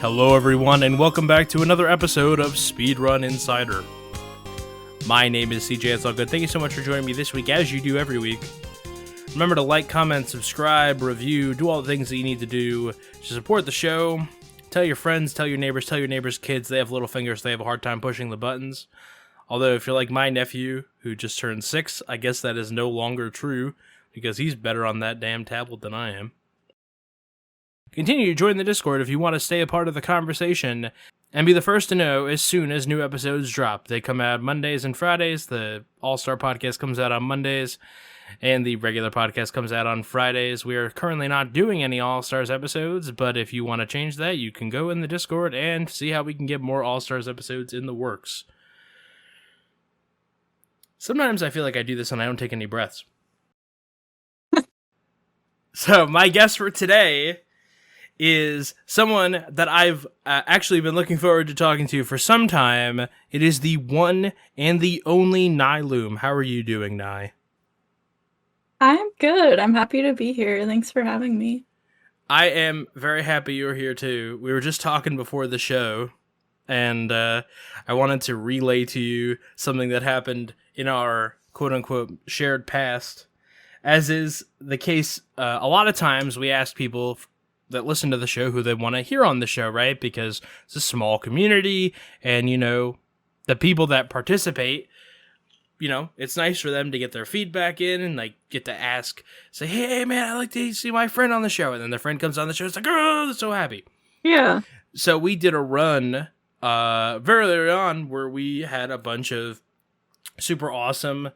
Hello everyone, and welcome back to another episode of Speedrun Insider. My name is CJitsallGewd. Thank you so much for joining me this week, as you do every week. Remember to like, comment, subscribe, review, do all the things that you need to do to support the show. Tell your friends, tell your neighbors' kids. They have little fingers, they have a hard time pushing the buttons. Although, if you're like my nephew, who just turned 6, I guess that is no longer true, because he's better on that damn tablet than I am. Continue to join the Discord if you want to stay a part of the conversation and be the first to know as soon as new episodes drop. They come out Mondays and Fridays. The All-Star podcast comes out on Mondays, and the regular podcast comes out on Fridays. We are currently not doing any All-Stars episodes, but if you want to change that, you can go in the Discord and see how we can get more All-Stars episodes in the works. Sometimes I feel like I do this and I don't take any breaths. So, my guest for today is someone that I've actually been looking forward to talking to for some time. It is the one and the only Nylume. How are you doing, Ny? I'm good. I'm happy to be here. Thanks for having me. I am very happy you're here, too. We were just talking before the show, and I wanted to relay to you something that happened in our quote-unquote shared past. As is the case, a lot of times we ask people that listen to the show who they want to hear on the show, right? Because it's a small community, and, you know, the people that participate, you know, it's nice for them to get their feedback in and, like, get to ask, say, hey, man, I'd like to see my friend on the show. And then their friend comes on the show, it's like, oh, they're so happy. Yeah. So we did a run very early on where we had a bunch of super awesome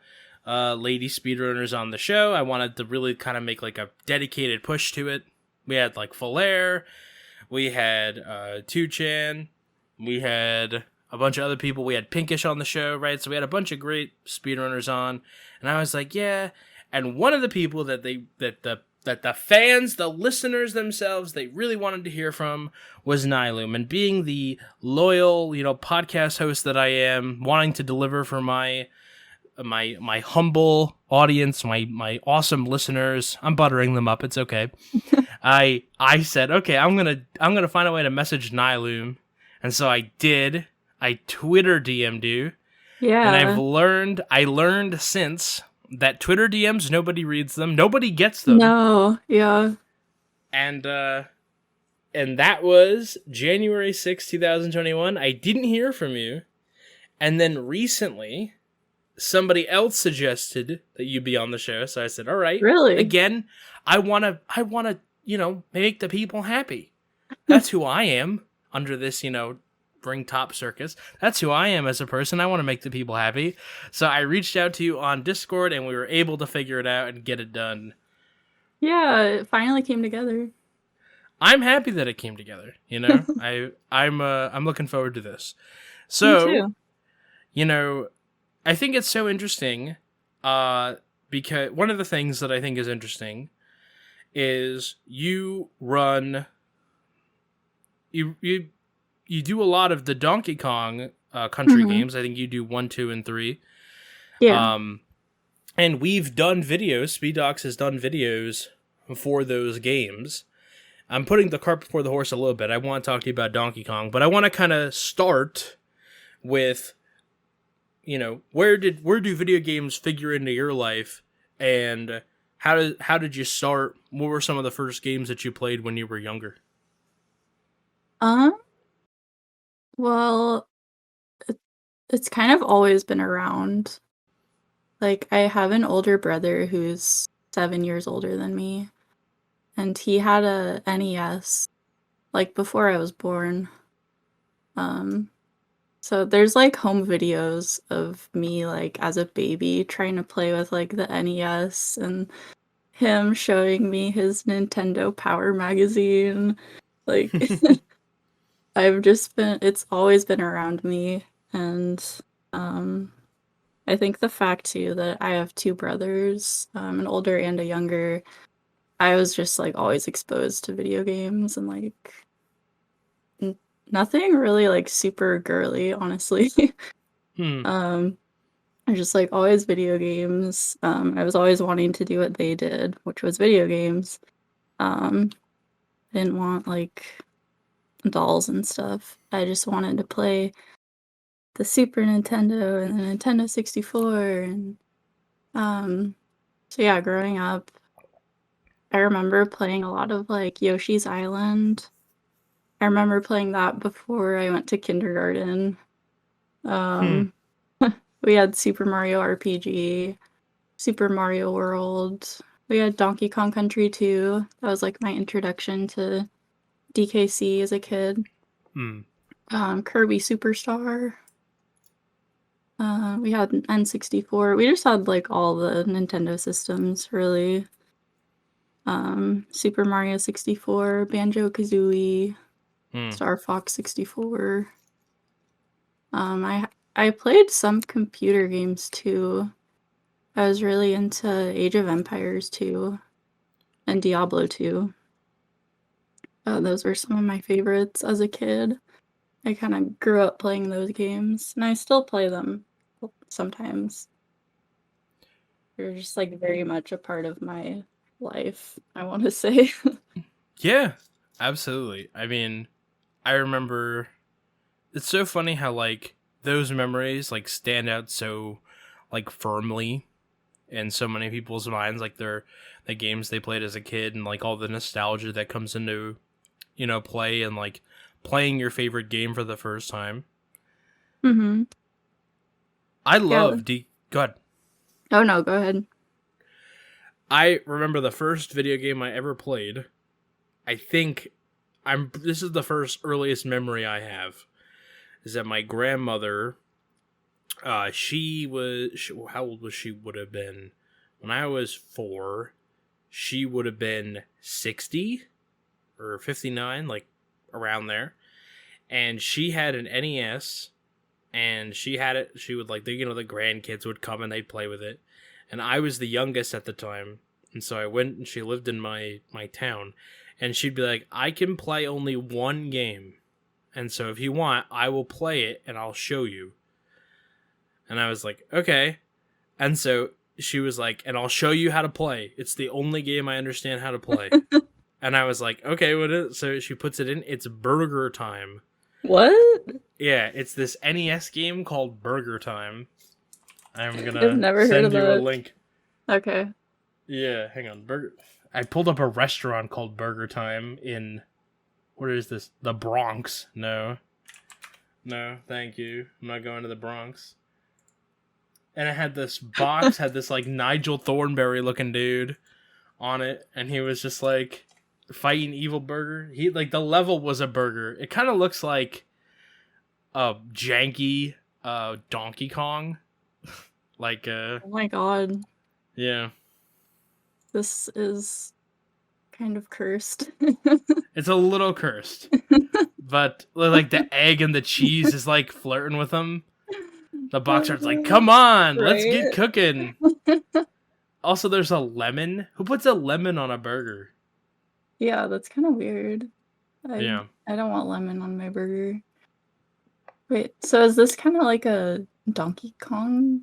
lady speedrunners on the show. I wanted to really kind of make, like, a dedicated push to it. We had, like, Falaire, we had 2chan, we had a bunch of other people, we had Pinkish on the show, right? So we had a bunch of great speedrunners on, and I was like, yeah. And one of the people that the fans, the listeners themselves, they really wanted to hear from was Nylume. And being the loyal, you know, podcast host that I am, wanting to deliver for my humble audience, my awesome listeners, I'm buttering them up, it's okay. I said, okay, I'm gonna find a way to message Nylume, and so I did. I Twitter DM'd you, Yeah. and I learned since that Twitter DMs, nobody reads them, nobody gets them. No, yeah. And that was January 6, 2021. I didn't hear from you, and then recently somebody else suggested that you be on the show, so I said, all right. Really? Again, I wanna, you know, make the people happy. That's who I am under this, you know, bring top circus. That's who I am as a person. I want to make the people happy. So I reached out to you on Discord, and we were able to figure it out and get it done. Yeah, it finally came together. I'm happy that it came together. You know, I'm looking forward to this. So, Me too. You know, I think it's so interesting, because one of the things that I think is interesting is you do a lot of the Donkey Kong country games. I think you do 1, 2, and 3. Yeah. And we've done videos. SpeedDocs has done videos for those games. I'm putting the cart before the horse a little bit. I want to talk to you about Donkey Kong, but I want to kind of start with, you know, where do video games figure into your life, and how did you start? What were some of the first games that you played when you were younger? Well, it's kind of always been around. Like, I have an older brother who's 7 years older than me, and he had a NES, like, before I was born. So there's, like, home videos of me, like, as a baby trying to play with, like, the NES, and him showing me his Nintendo Power magazine. Like, it's always been around me, and I think the fact, too, that I have 2 brothers, an older and a younger, I was just, like, always exposed to video games, and, like, nothing really, like, super girly, honestly. I just, like, always video games. I was always wanting to do what they did, which was video games. I didn't want, like, dolls and stuff. I just wanted to play the Super Nintendo and the Nintendo 64 and so yeah, growing up, I remember playing a lot of like Yoshi's Island. I remember playing that before I went to kindergarten. Um we had Super Mario RPG, Super Mario World. We had Donkey Kong Country 2. That was like my introduction to DKC as a kid. Kirby Superstar. We had an N64. We just had like all the Nintendo systems, really. Super Mario 64, Banjo-Kazooie, Star Fox 64. I played some computer games too. I was really into Age of Empires 2 and Diablo 2. Those were some of my favorites as a kid. I kind of grew up playing those games, and I still play them sometimes. They're just like very much a part of my life, I want to say. Yeah, absolutely. I mean, I remember it's so funny how like those memories like stand out so like firmly in so many people's minds, like they're the games they played as a kid and like all the nostalgia that comes into, you know, play and like playing your favorite game for the first time. Mm-hmm. I Yeah. love go ahead. Oh no, go ahead. I remember the first video game I ever played. I think this is the first earliest memory I have, is that my grandmother, how old was she would have been when I was 4? She would have been 60 or 59, like around there. And she had an NES, and she would like, the grandkids would come and they'd play with it. And I was the youngest at the time. And so I went, and she lived in my town. And she'd be like, I can play only one game. And so if you want, I will play it and I'll show you. And I was like, okay. And so she was like, and I'll show you how to play. It's the only game I understand how to play. And I was like, okay, what is it? So she puts it in. It's Burger Time. What? Yeah, it's this NES game called Burger Time. I'm I've gonna never heard of send you a that. link. Okay. Yeah, hang on. I pulled up a restaurant called Burger Time in, what is this? The Bronx. No, thank you. I'm not going to the Bronx. And it had this box, had this like Nigel Thornberry looking dude on it, and he was just like fighting evil burger. He like, the level was a burger. It kind of looks like a janky Donkey Kong. Like Oh my god. yeah. This is kind of cursed. It's a little cursed. But like the egg and the cheese is like flirting with him. The boxer's like, come on, let's get cooking. Also, there's a lemon. Who puts a lemon on a burger? Yeah, that's kind of weird. Yeah. I don't want lemon on my burger. Wait, so is this kind of like a Donkey Kong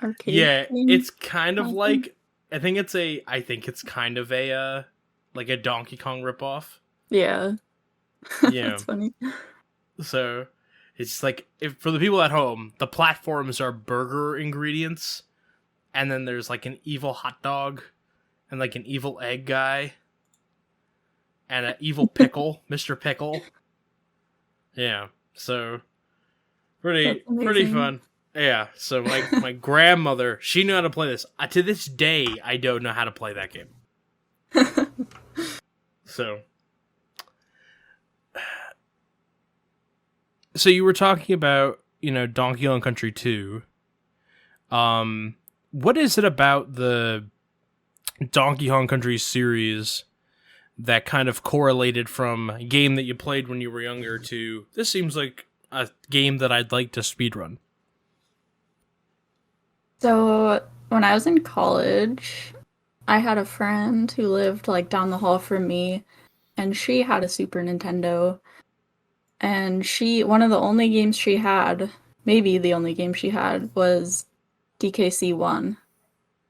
arcade Yeah, thing? it's kind of like, I think it's kind of a like a Donkey Kong ripoff. Yeah. Yeah. That's funny. So it's like, if for the people at home, the platforms are burger ingredients, and then there's like an evil hot dog, and like an evil egg guy, and an evil pickle, Mr. Pickle. Yeah, so pretty fun. Yeah, so my grandmother, she knew how to play this. To this day, I don't know how to play that game. So you were talking about, Donkey Kong Country 2. What is it about the Donkey Kong Country series that kind of correlated from a game that you played when you were younger to, this seems like a game that I'd like to speedrun? So when I was in college, I had a friend who lived like down the hall from me, and she had a Super Nintendo. And one of the only games she had, maybe the only game she had, was DKC 1.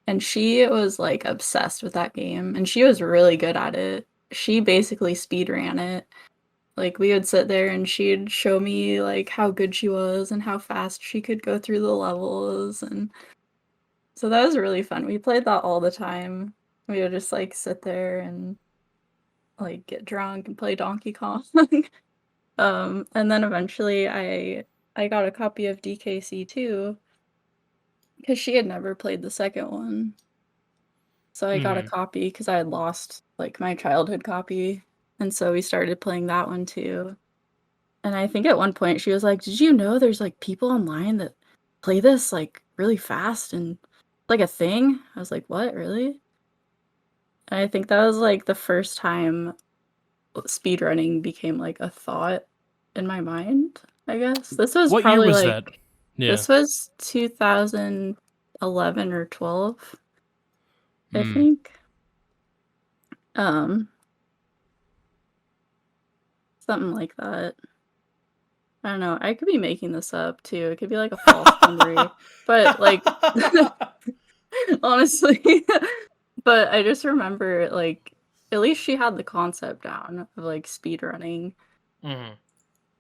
And she was like obsessed with that game, and she was really good at it. She basically speedran it. Like, we would sit there and she'd show me, like, how good she was and how fast she could go through the levels, and so that was really fun. We played that all the time. We would just, like, sit there and, like, get drunk and play Donkey Kong. And then eventually I got a copy of DKC too, because she had never played the second one. So I got a copy because I had lost, like, my childhood copy, and so we started playing that one too. And I think at one point she was like, "Did you know there's, like, people online that play this, like, really fast and like a thing?" I was like, "What, really?" And I think that was, like, the first time speedrunning became, like, a thought in my mind, I guess. This was What year probably, was that? like Yeah. this was 2011 or 12, I think. Um, Something like that. I don't know, I could be making this up too, it could be, like, a false memory, but, like, honestly, but I just remember, like, at least she had the concept down of, like, speedrunning. Mhm.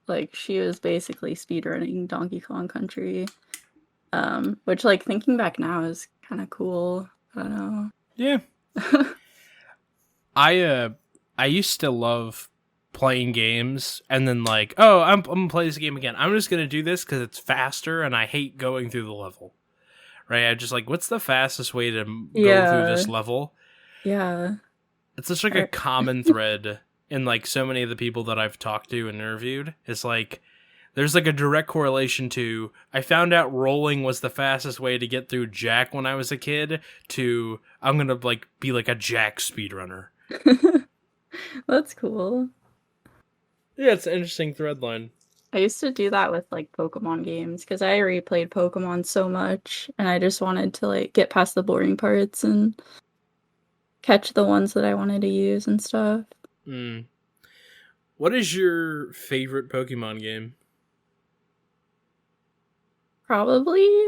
Like, she was basically speedrunning Donkey Kong Country, which, like, thinking back now is kinda cool. I don't know. Yeah. I used to love playing games and then like, oh, I'm gonna play this game again. I'm just gonna do this because it's faster and I hate going through the level. Right? I just like, what's the fastest way to go through Yeah, this level? yeah. It's such like a Er common thread in like so many of the people that I've talked to and interviewed. It's like there's like a direct correlation to I found out rolling was the fastest way to get through Jack when I was a kid to I'm gonna like be like a Jack speedrunner. That's cool. Yeah, it's an interesting thread line. I used to do that with, like, Pokemon games because I replayed Pokemon so much, and I just wanted to, like, get past the boring parts and catch the ones that I wanted to use and stuff. Mm. What is your favorite Pokemon game? Probably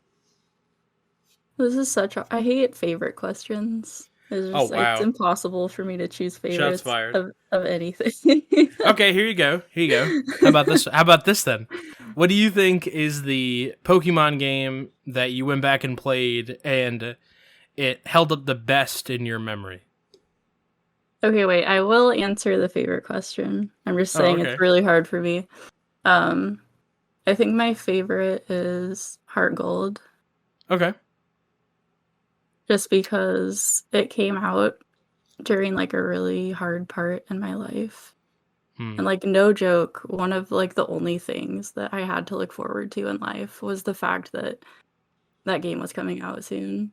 this is such a I hate favorite questions. It's Oh just, like, it's wow. impossible for me to choose Shots favorites fired. of anything. Okay, here you go. Here you go. How about this? How about this then? What do you think is the Pokemon game that you went back and played and it held up the best in your memory? Okay, wait, I will answer the favorite question. I'm just Oh, saying it's okay. really hard for me. Um, I think my favorite is Heart Gold, Okay. just because it came out during, like, a really hard part in my life. Hmm. And, like, no joke, one of, like, the only things that I had to look forward to in life was the fact that that game was coming out soon.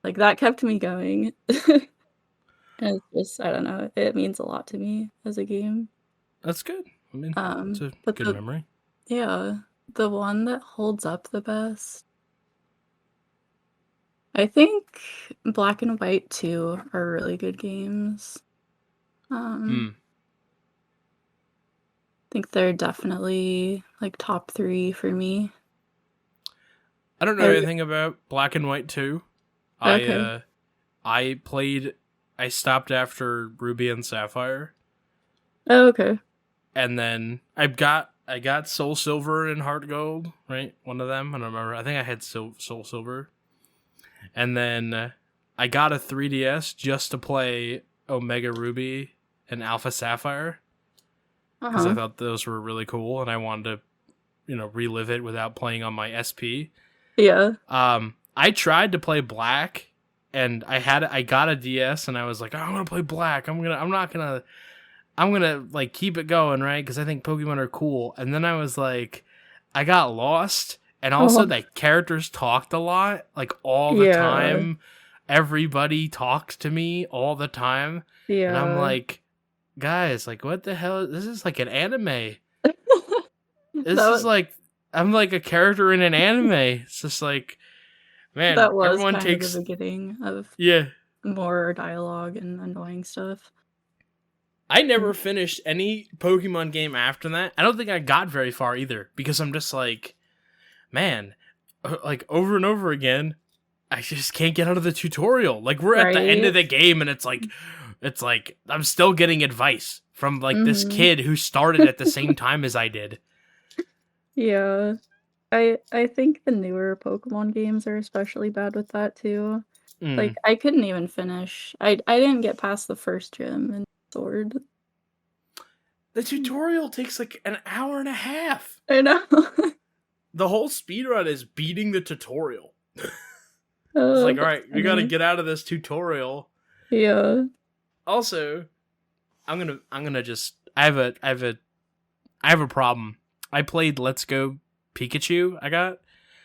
Like, that kept me going. And it's just I don't know, it means a lot to me as a game. That's good. I mean, it's a But good memory. yeah, the one that holds up the best, I think Black and White 2 are really good games. Hmm. Think they're definitely, like, top 3 for me. I don't know I anything about Black and White 2. Okay. I played I stopped after Ruby and Sapphire. Oh, okay. And then I got Soul Silver and Heart Gold, right? One of them. I don't remember. I think I had Soul Silver. And then I got a 3DS just to play Omega Ruby and Alpha Sapphire because I Uh-huh. thought those were really cool and I wanted to, relive it without playing on my SP. Yeah. I tried to play Black and I got a DS and I was like, oh, I'm gonna play Black. I'm gonna like keep it going, right? Because I think Pokemon are cool. And then I was like, I got lost, and also Oh, the characters talked a lot, like all the yeah. time. Everybody talks to me all the time, and I'm Yeah. like, guys, like what the hell? This is like an anime. This is That like I'm like a character in an anime. It's just like, man, that was everyone kind of the takes beginning of yeah. more dialogue and annoying stuff. I never Mm. finished any Pokemon game after that. I don't think I got very far either because I'm just like, man, like over and over again, I just can't get out of the tutorial. Like we're at the end Right? of the game and it's like I'm still getting advice from like this kid who started at the same time as I did. Yeah. I think the newer Pokemon games are especially bad with that too. Like, I couldn't even finish. I didn't get past the first gym in Sword. The tutorial takes like an hour and a half. I know. The whole speedrun is beating the tutorial. It's Oh, like, all right, that's we got to funny. get out of this tutorial. Yeah. Also, I'm gonna just I have a problem. I played Let's Go Pikachu.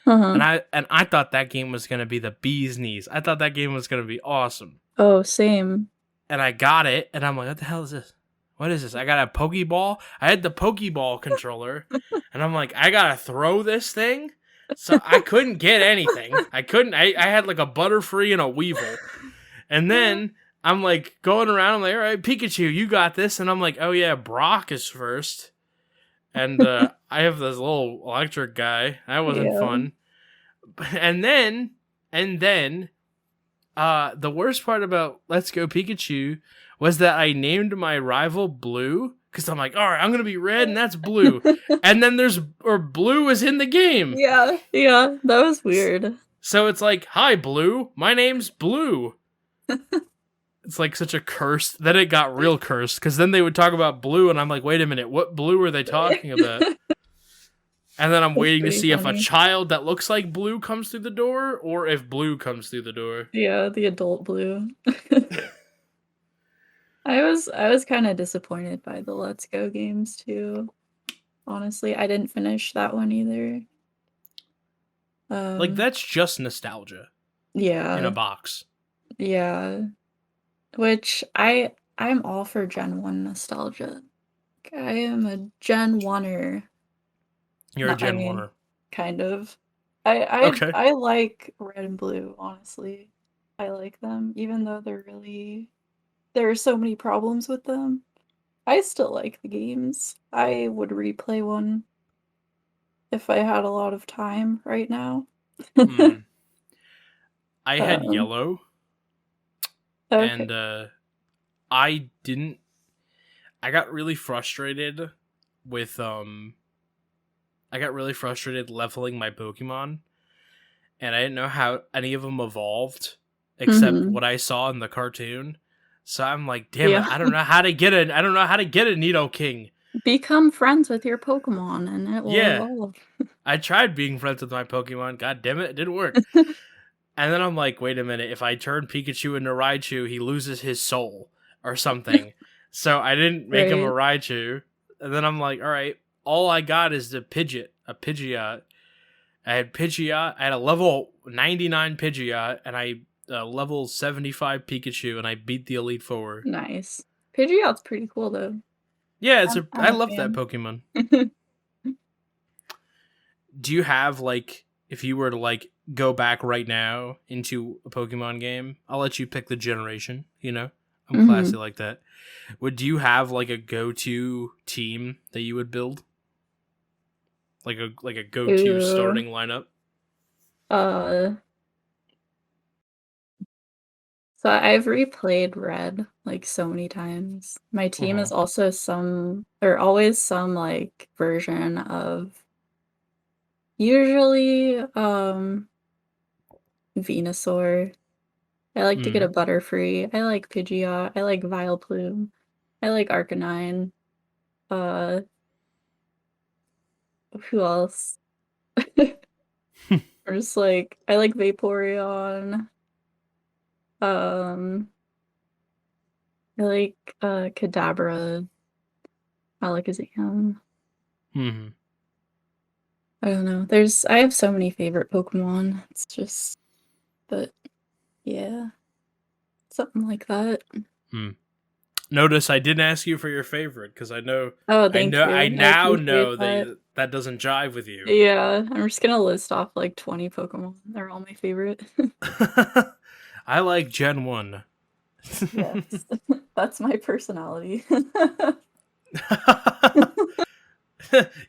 And I thought that game was gonna be the bee's knees. I thought that game was gonna be awesome. Oh, same. And I got it, and I'm like, what the hell is this? What is this? I got a Pokeball. I had the Pokeball controller, and I'm like, I gotta throw this thing. So I couldn't get anything. I had like a Butterfree and a Weevil, and then I'm like going around. I'm like, all right, Pikachu, you got this. And I'm like, oh yeah, Brock is first. And I have this little electric guy. That wasn't fun. And then, the worst part about Let's Go Pikachu was that I named my rival Blue. Because I'm like, all right, I'm going to be red and that's Blue. And then Blue is in the game. Yeah, that was weird. So it's like, hi, Blue. My name's Blue. It's like such a curse. Then it got real cursed. Because then they would talk about Blue and I'm like, wait a minute, what Blue are they talking about? And then I'm waiting to see funny. if a child that looks like Blue comes through the door or if Blue comes through the door. Yeah, the adult Blue. I was kind of disappointed by the Let's Go games too. Honestly, I didn't finish that one either. Like, that's just nostalgia. Yeah. In a box. Yeah. Which I'm all for Gen 1 nostalgia. I am a Gen 1er. You're a Gen 1er. Kind of. Okay. I like Red and Blue, honestly. I like them, even though there are so many problems with them. I still like the games. I would replay one if I had a lot of time right now. I had Yellow. Okay. And I got really frustrated with leveling my Pokemon, and I didn't know how any of them evolved except what I saw in the cartoon. So I'm like, damn it, I don't know how to get a Nidoking. Become friends with your Pokemon and it will evolve. I tried being friends with my Pokemon. God damn it didn't work. And then I'm like, wait a minute, if I turn Pikachu into Raichu, he loses his soul or something. So I didn't make him a Raichu. And then I'm like, all right, all I got is a Pidgeot. I had Pidgeot. I had a level 99 Pidgeot, and I level 75 Pikachu, and I beat the Elite Four. Nice. Pidgeot's pretty cool, though. Yeah, I love that Pokemon. Do you have, like, if you were to, like, go back right now into a Pokemon game, I'll let you pick the generation, you know? I'm classy like that. Do you have, like, a go-to team that you would build? Like a go-to starting lineup? So I've replayed Red, like, so many times. My team is also always some, like, version of usually, Venusaur. I like to get a Butterfree. I like Pidgeot. I like Vileplume. I like Arcanine. Who else? Or just like, I like Vaporeon. I like Kadabra. Alakazam. I don't know. I have so many favorite Pokemon. It's just, but yeah, something like that. Notice I didn't ask you for your favorite because I know. Oh, thank you. I now know that doesn't jive with you. Yeah, I'm just gonna list off like 20 Pokemon. They're all my favorite. I like Gen 1. Yes, that's my personality.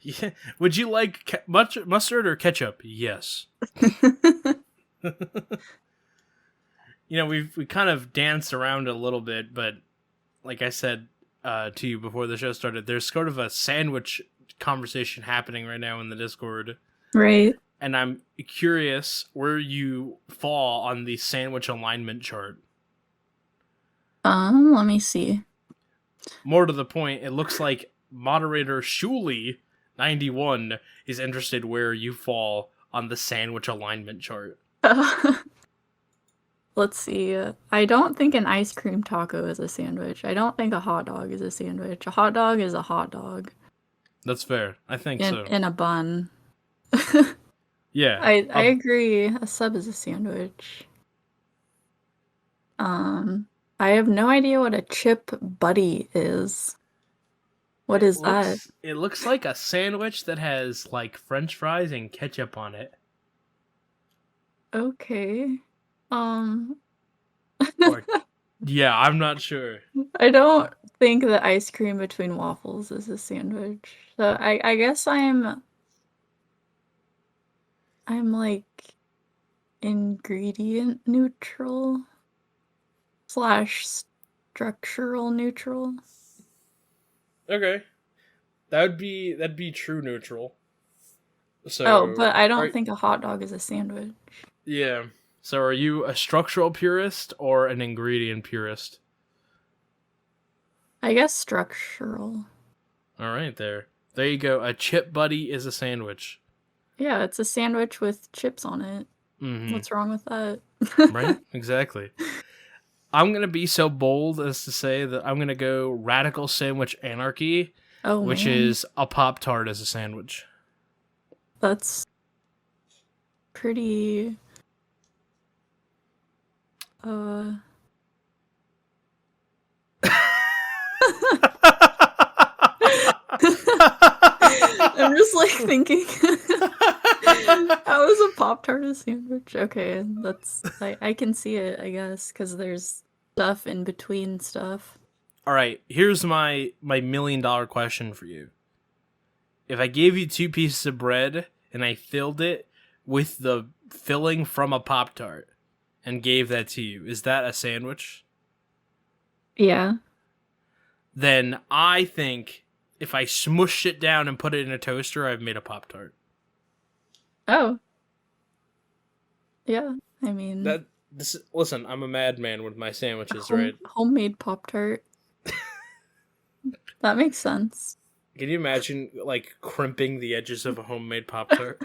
Yeah. Would you like mustard or ketchup? Yes. You know, we kind of danced around a little bit, but like I said, to you before the show started. There's sort of a sandwich conversation happening right now in the Discord. Right. And I'm curious where you fall on the sandwich alignment chart. Let me see. More to the point, it looks like moderator Shuli91 is interested where you fall on the sandwich alignment chart. Let's see. I don't think an ice cream taco is a sandwich. I don't think a hot dog is a sandwich. A hot dog is a hot dog. That's fair. I think so. In a bun. Yeah. I agree. A sub is a sandwich. I have no idea what a chip buddy is. What is that? It looks like a sandwich that has like French fries and ketchup on it. Okay. Yeah, I'm not sure. I don't think that ice cream between waffles is a sandwich. So I guess I'm like ingredient neutral / structural neutral. Okay. That'd be true neutral. So but I don't think a hot dog is a sandwich. Yeah. So are you a structural purist or an ingredient purist? I guess structural. All right, there you go. A chip buddy is a sandwich. Yeah, it's a sandwich with chips on it. Mm-hmm. What's wrong with that? Right? Exactly. I'm going to be so bold as to say that I'm going to go radical sandwich anarchy, which is a Pop-Tart as a sandwich. That's pretty... I'm just like thinking, how is a Pop-Tart a sandwich? Okay, that's I can see it, I guess, because there's stuff in between stuff. All right, here's my $1 million question for you. If I gave you 2 pieces of bread and I filled it with the filling from a Pop-Tart and gave that to you, is that a sandwich? Yeah. Then I think if I smushed it down and put it in a toaster, I've made a Pop-Tart. Oh. Yeah, I mean... Listen, I'm a madman with my sandwiches, right? Homemade Pop-Tart. That makes sense. Can you imagine, like, crimping the edges of a homemade Pop-Tart?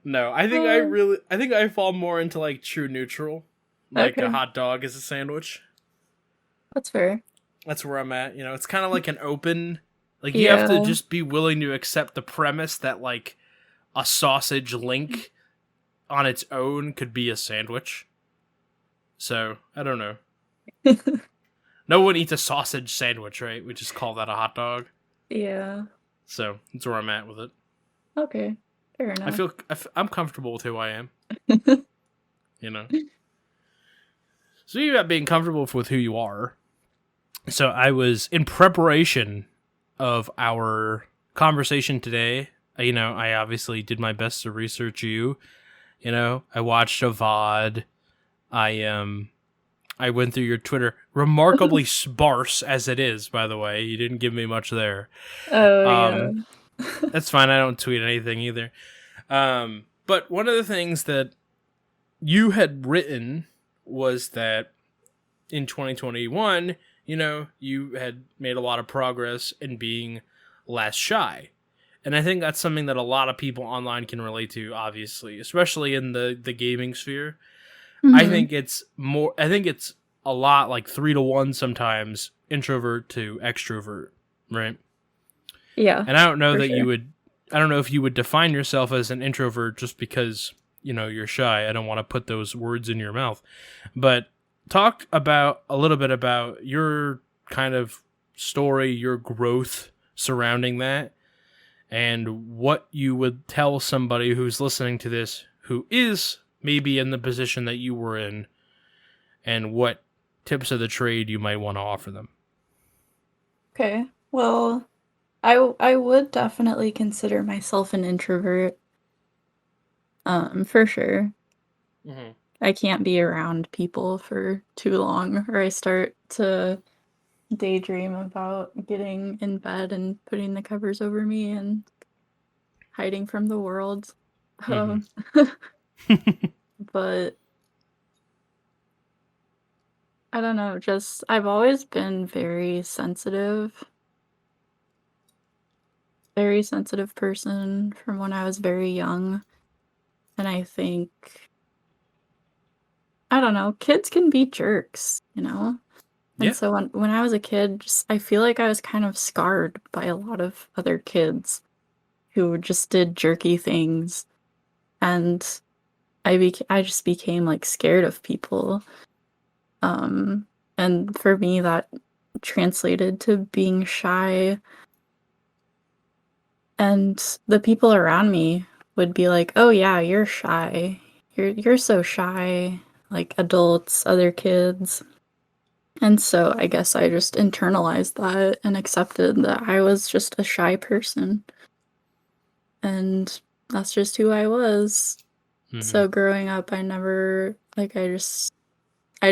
No, I think I fall more into, like, true neutral. Like, a hot dog is a sandwich. That's fair. That's where I'm at. You know, it's kind of like an open... Like, you have to just be willing to accept the premise that, like, a sausage link on its own could be a sandwich. So, I don't know. No one eats a sausage sandwich, right? We just call that a hot dog. Yeah. So, that's where I'm at with it. Okay. Fair enough. I'm comfortable with who I am. You know? So, you got being comfortable with who you are. So, I was in preparation of our conversation today. You know, I obviously did my best to research you. You know, I watched a VOD. I went through your Twitter, remarkably sparse as it is, by the way. You didn't give me much there. Oh, yeah. That's fine. I don't tweet anything either. But one of the things that you had written was that in 2021, you know, you had made a lot of progress in being less shy. And I think that's something that a lot of people online can relate to, obviously, especially in the gaming sphere. Mm-hmm. I think it's a lot like 3-to-1 sometimes, introvert to extrovert, right? Yeah. And I don't know if you would define yourself as an introvert just because, you know, you're shy. I don't want to put those words in your mouth. But talk a little bit about your kind of story, your growth surrounding that, and what you would tell somebody who's listening to this who is maybe in the position that you were in, and what tips of the trade you might want to offer them. Okay. Well, I would definitely consider myself an introvert. For sure. Mm-hmm. I can't be around people for too long, or I start to daydream about getting in bed and putting the covers over me and hiding from the world. Mhm. But I don't know, just I've always been very sensitive person from when I was very young. And I think, I don't know, kids can be jerks, you know? And Yeah. so when I was a kid, just, I feel like I was kind of scarred by a lot of other kids who just did jerky things. And I just became like scared of people. Um, and for me, that translated to being shy. And the people around me would be like, "Oh yeah, you're shy. You're so shy." Like adults, other kids. And so I guess I just internalized that and accepted that I was just a shy person. And that's just who I was. Mhm. So growing up, I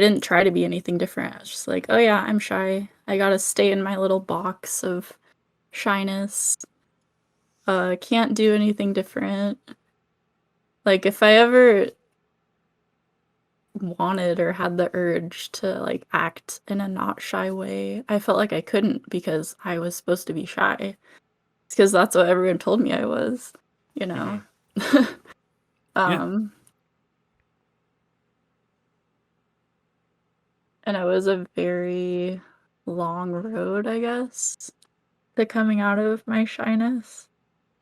didn't try to be anything different. I was just like, "Oh yeah, I'm shy. I gotta stay in my little box of shyness. Can't do anything different." Like if I ever wanted or had the urge to like act in a not shy way, I felt like I couldn't because I was supposed to be shy. Because that's what everyone told me I was, you know. Mhm. Yeah. um and it was a very long road, I guess, to coming out of my shyness.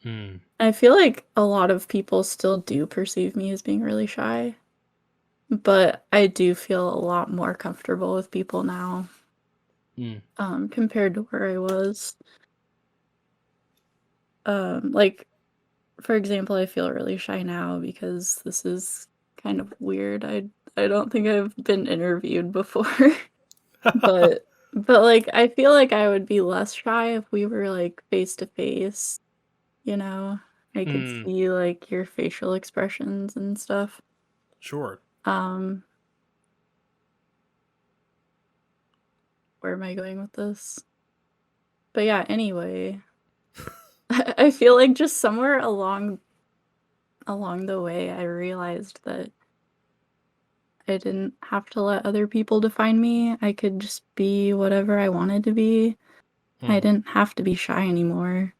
Mm. I feel like a lot of people still do perceive me as being really shy, but I do feel a lot more comfortable with people now, Mm. compared to where I was. Like, for example, I feel really shy now because this is kind of weird. I don't think I've been interviewed before, but like I feel like I would be less shy if we were like face to face, you know. I could Mm. see like your facial expressions and stuff. Sure. Um, where am I going with this? But yeah, anyway, I feel like just somewhere along the way I realized that I didn't have to let other people define me. I could just be whatever I wanted to be. I Mhm. didn't have to be shy anymore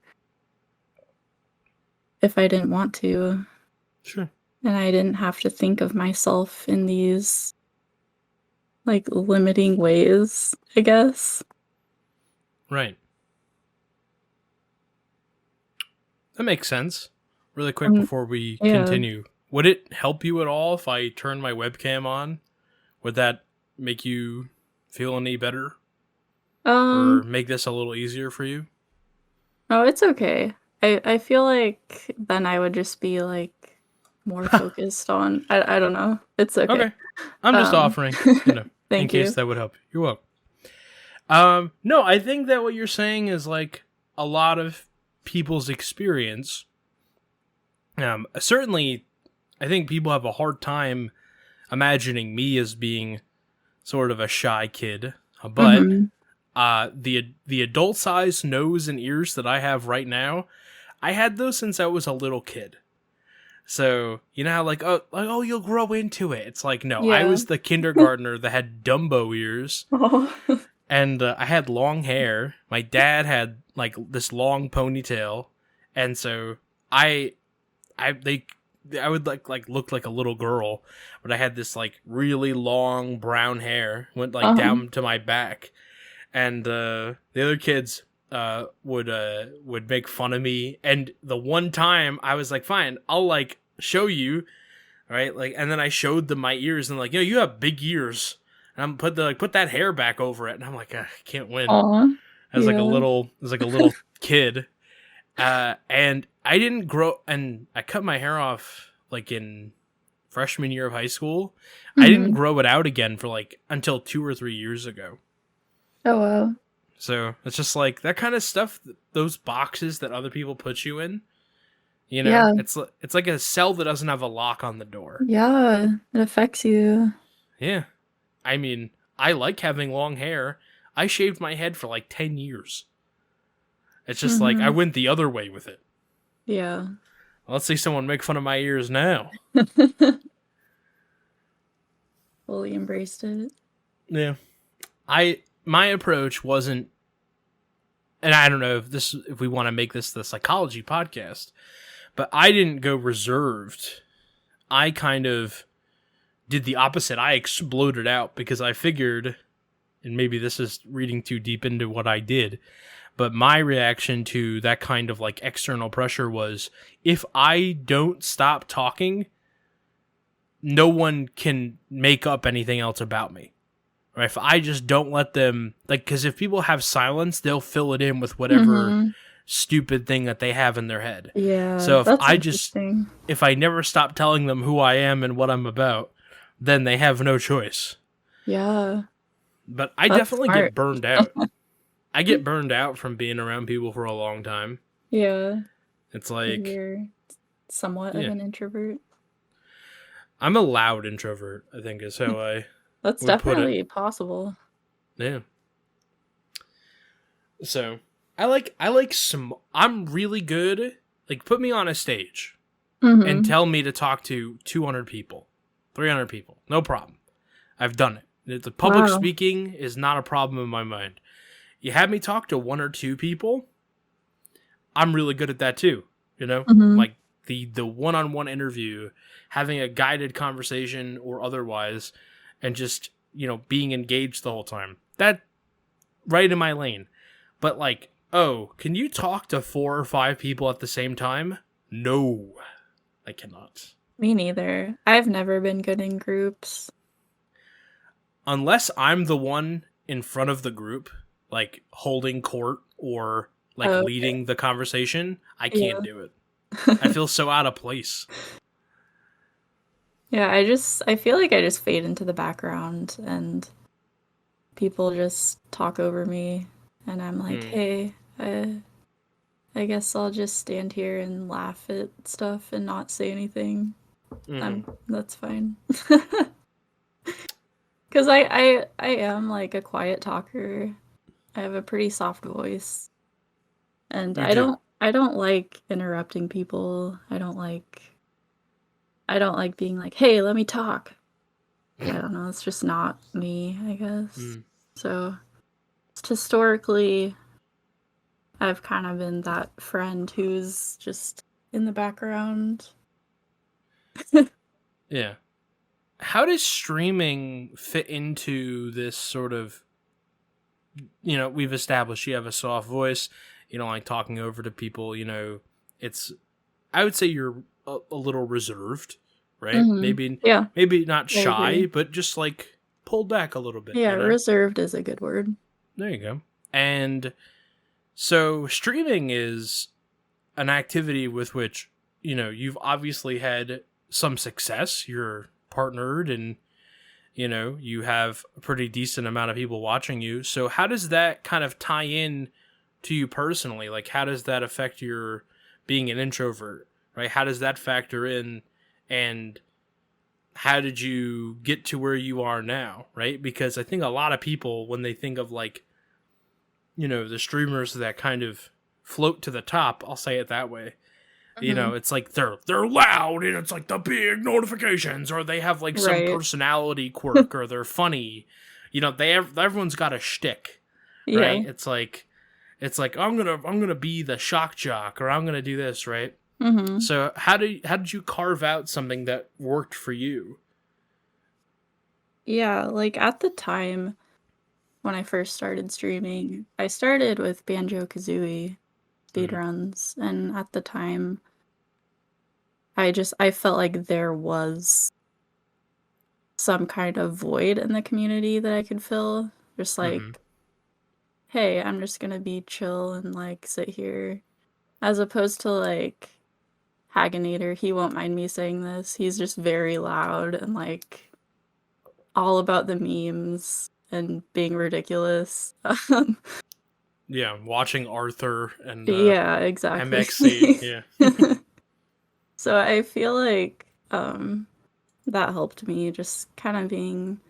if I didn't want to. Sure. And I didn't have to think of myself in these like limiting ways, I guess. Right. That makes sense. Really quick Um, before we yeah. continue, would it help you at all if I turn my webcam on? Would that make you feel any better or Um, make this a little easier for you? oh, it's okay. I feel like then I would just be like more focused on I don't know. It's okay. Okay. I'm just Um, offering, in thank case you. that would help you. You're welcome. No, I think that what you're saying is like a lot of people's experience. Certainly, I think people have a hard time imagining me as being sort of a shy kid, but Mhm. the adult size nose and ears that I have right now, I had those since I was a little kid. So you know how like, you'll grow into it. It's like no, I Yeah. was the kindergartner that had Dumbo ears, Oh. and I had long hair. My dad had like this long ponytail, and so I I they I would like look like a little girl, but I had this like really long brown hair went like Uh-huh. down to my back, and the other kids would make fun of me. And the one time I was like, fine, I'll like show you, right? Like, and then I showed them my ears and like, you have big ears. And I'm put that hair back over it, and I'm like, I can't win. Aw. Yeah. As like a little kid, and I didn't grow, and I cut my hair off like in freshman year of high school. I didn't Mhm. grow it out again for like until 2 or 3 years ago. Oh, wow. So it's just like that kind of stuff, those boxes that other people put you in. You know, Yeah. it's like a cell that doesn't have a lock on the door. Yeah. It affects you. Yeah. I mean, I like having long hair. I shaved my head for like 10 years. It's just like I Mm-hmm. went the other way with it. Yeah. Let's see someone make fun of my ears now. Fully embraced it. Yeah. My approach wasn't, and I don't know if we want to make this the psychology podcast, but I didn't go reserved. I kind of did the opposite. I exploded out because I figured, and maybe this is reading too deep into what I did, but my reaction to that kind of like external pressure was, if I don't stop talking, no one can make up anything else about me. Right? If I just don't let them, like, because if people have silence, they'll fill it in with whatever Mm-hmm. stupid thing that they have in their head. Yeah, So that's interesting. if I never stop telling them who I am and what I'm about, then they have no choice. Yeah, But I that's definitely smart. get burned out. I get burned out from being around people for a long time. Yeah, It's 'cause like, you're somewhat of yeah, an introvert. I'm a loud introvert, I think is how I That's would put it. definitely possible. Yeah. So I'm really good. Like, put me on a stage and Mm-hmm. tell me to talk to 200 people, 300 people. No problem. I've done it. The public Wow. speaking is not a problem in my mind. You have me talk to one or two people, I'm really good at that too. You know, Mm-hmm. like the one-on-one interview, having a guided conversation or otherwise, and just, being engaged the whole time. That right in my lane. But like, oh, can you talk to 4 or 5 people at the same time? No, I cannot. Me neither. I've never been good in groups. Unless I'm the one in front of the group, like holding court or like Oh, leading the conversation, I can't yeah. do it. I feel so out of place. Yeah, I feel like I just fade into the background and people just talk over me and I'm like, Mm. hey, I guess I'll just stand here and laugh at stuff and not say anything. That's fine. Because I am like a quiet talker. I have a pretty soft voice. And You do. I don't like interrupting people. I don't like being like, "Hey, let me talk." I don't know, it's just not me, I guess. Mm. So, historically, I've kind of been that friend who's just in the background. Yeah. How does streaming fit into this sort of, we've established you have a soft voice, you don't like talking over to people, it's, I would say you're a little reserved, right? Mhm. Yeah, Maybe not I shy, agree. but just like pulled back a little bit, Yeah, reserved is a good word. There you go. And so streaming is an activity with which, you've obviously had some success. You're partnered and, you have a pretty decent amount of people watching you. So how does that kind of tie in to you personally? Like, how does that affect your being an introvert, right? How does that factor in, and how did you get to where you are now, right? Because I think a lot of people, when they think of like, the streamers that kind of float to the top, I'll say it that way. Mhm. It's like they're loud and it's like the big notifications, or they have like some Right. personality quirk, or they're funny. Everyone's got a shtick, right? Yeah. It's like I'm gonna be the shock jock, or I'm gonna do this, right? Mhm. So how did you carve out something that worked for you? Yeah, like, at the time when I first started streaming, I started with Banjo-Kazooie Mm. speedruns, and at the time, I felt like there was some kind of void in the community that I could fill. Just Mm-hmm. like, "Hey, I'm just gonna be chill and, like, sit here." As opposed to, like, Haginator, he won't mind me saying this, he's just very loud and, like, all about the memes and being ridiculous. Yeah, watching Arthur and Yeah, exactly. MXC. Yeah. So I feel like that helped me just kind of being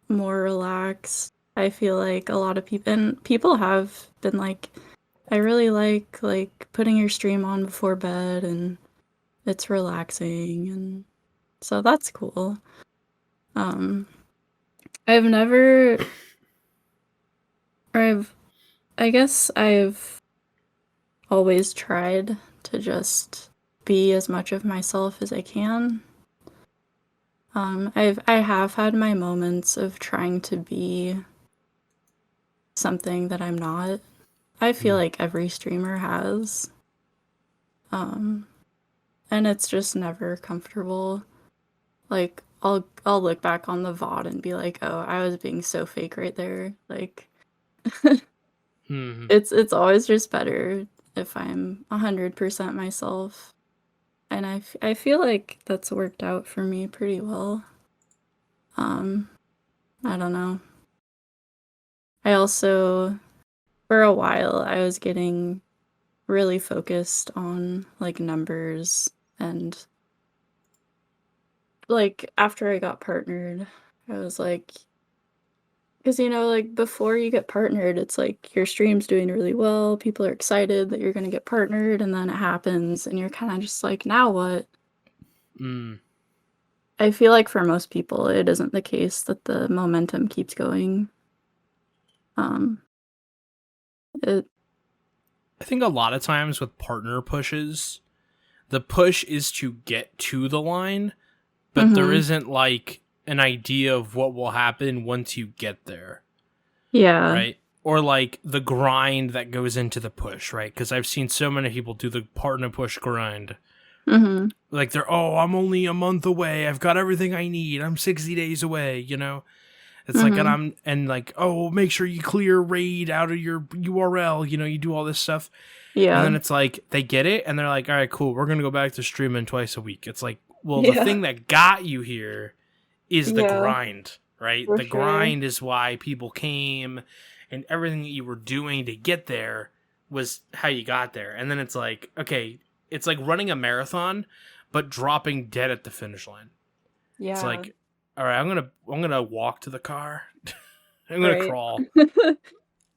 more relaxed. I feel like a lot of people have been like, I really like putting your stream on before bed and it's relaxing, and so that's cool. Um I've never or I guess I've always tried to just be as much of myself as I can. I have had my moments of trying to be something that I'm not. I feel like every streamer has. Um, and it's just never comfortable. Like I'll look back on the VOD and be like, "Oh, I was being so fake right there." Like Mm-hmm. it's always just better if I'm 100% myself. And I feel like that's worked out for me pretty well. Um, I don't know. I also, for a while, I was getting really focused on like numbers, and like after I got partnered, I was like, because like before you get partnered, it's like your stream's doing really well, people are excited that you're gonna get partnered, and then it happens, and you're kind of just like, now what? I feel like for most people, it isn't the case that the momentum keeps going. Um, it, I think a lot of times with partner pushes, the push is to get to the line, but there mhm, isn't like an idea of what will happen once you get there, yeah, right? Or like the grind that goes into the push, right? Because I've seen so many people do the partner push grind. mhm, Like I'm only a month away. I've got everything I need. I'm 60 days away, you know? It's like, mhm, and like, oh, make sure you clear raid out of your URL, you do all this stuff. And yeah, then it's like, they get it, and they're like, all right, cool, we're going to go back to streaming twice a week. It's like, well, the yeah, thing that got you here is the yeah, grind, right? for The sure. grind is why people came, and everything that you were doing to get there was how you got there. And then it's like, okay, it's like running a marathon, but dropping dead at the finish line. It's Yeah, like, all right, I'm gonna walk to the car. I'm gonna right. crawl.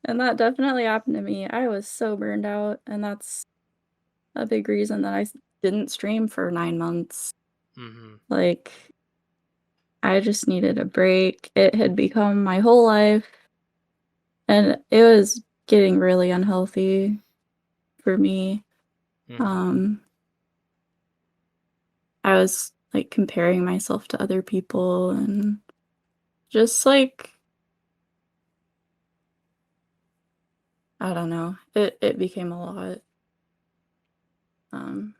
And that definitely happened to me. I was so burned out, and that's a big reason that didn't stream for 9 months. Mm-hmm. Like, I just needed a break. It had become my whole life, and it was getting really unhealthy for me. Mm-hmm. Um, I was, like, comparing myself to other people and just, like, I don't know. It became a lot. Um,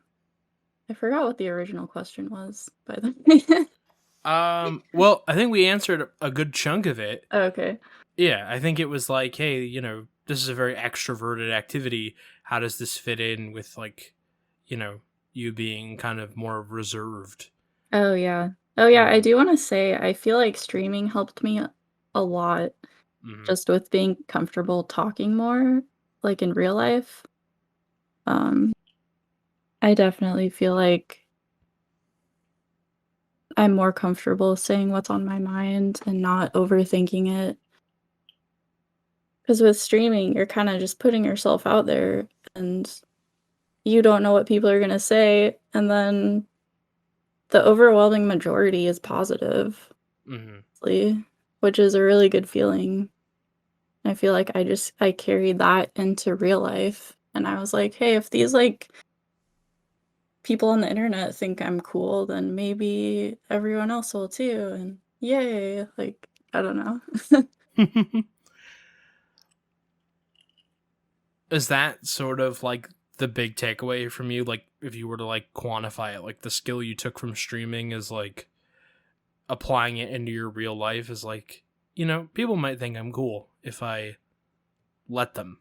I forgot what the original question was, by the way. Well, I think we answered a good chunk of it. Okay. Yeah, I think it was like, hey, this is a very extroverted activity. How does this fit in with like, you know, you being kind of more reserved? Oh, yeah. Oh, yeah, I Mm-hmm. do wanna say I feel like streaming helped me a lot Mm-hmm. just with being comfortable talking more, like, in real life. Um, I definitely feel like I'm more comfortable saying what's on my mind and not overthinking it. Because with streaming, you're kinda just putting yourself out there, and you don't know what people are gonna say, and then the overwhelming majority is positive, Mm-hmm. ly which is a really good feeling. I feel like I carried that into real life, and I was like, "Hey, if these, like, people on the internet think I'm cool, then maybe everyone else will too, and yay." Like, I don't know. Is that sort of like the big takeaway from you? Like, if you were to like quantify it, like the skill you took from streaming is like applying it into your real life is like, people might think I'm cool if I let them,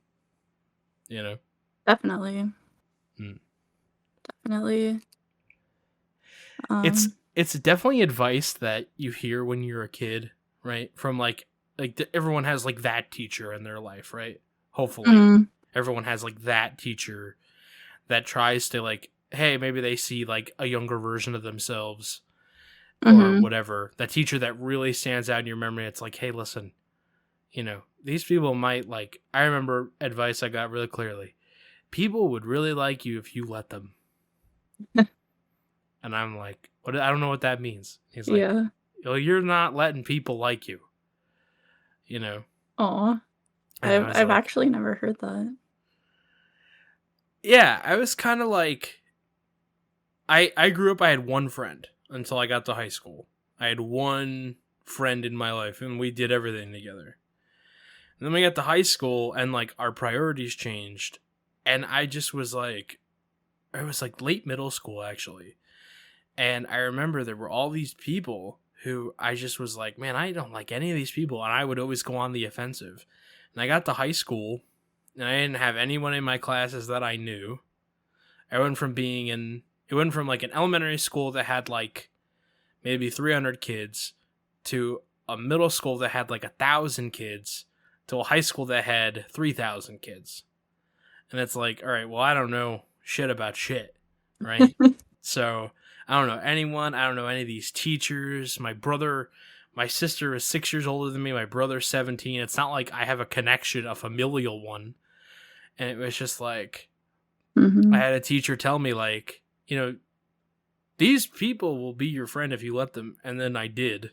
you know? Definitely, Hmm. definitely. It's Um, it's definitely advice that you hear when you're a kid, right? From everyone has like that teacher in their life, right? Hopefully, mm, everyone has like that teacher that tries to like hey, maybe they see like a younger version of themselves or Mhm. whatever. That teacher that really stands out in your memory, it's like, hey, listen, these people might like, I remember advice I got really clearly. People would really like you if you let them. And I'm like, what? I don't know what that means. He's like, Yeah. well, you're not letting people like you, Aw. And I was I've like, actually never heard that. yeah, I was kind of like, I grew up, I had one friend until I got to high school. I had one friend in my life, and we did everything together. And then we got to high school, and like our priorities changed, and I just was like, it was like late middle school actually, and I remember there were all these people who I just was like, man, I don't like any of these people, and I would always go on the offensive. And I got to high school, and I didn't have anyone in my classes that I knew. I went from it went from like an elementary school that had like maybe 300 kids to a middle school that had like 1,000 kids to a high school that had 3,000 kids. And it's like, all right, well, I don't know shit about shit, right? So I don't know anyone. I don't know any of these teachers. My sister is 6 years older than me. My brother's 17. It's not like I have a connection, a familial one. And it was just like, I Mhm. had a teacher tell me like, these people will be your friend if you let them. And then I did.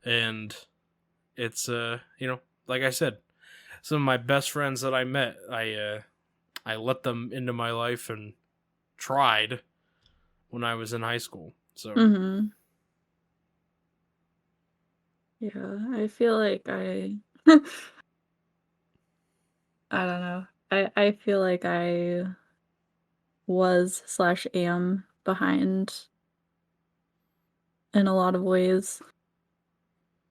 And it's, like I said, some of my best friends that I met, I let them into my life and tried when I was in high school. So, Mhm. Yeah, I feel like I don't know. I feel like I was/am behind in a lot of ways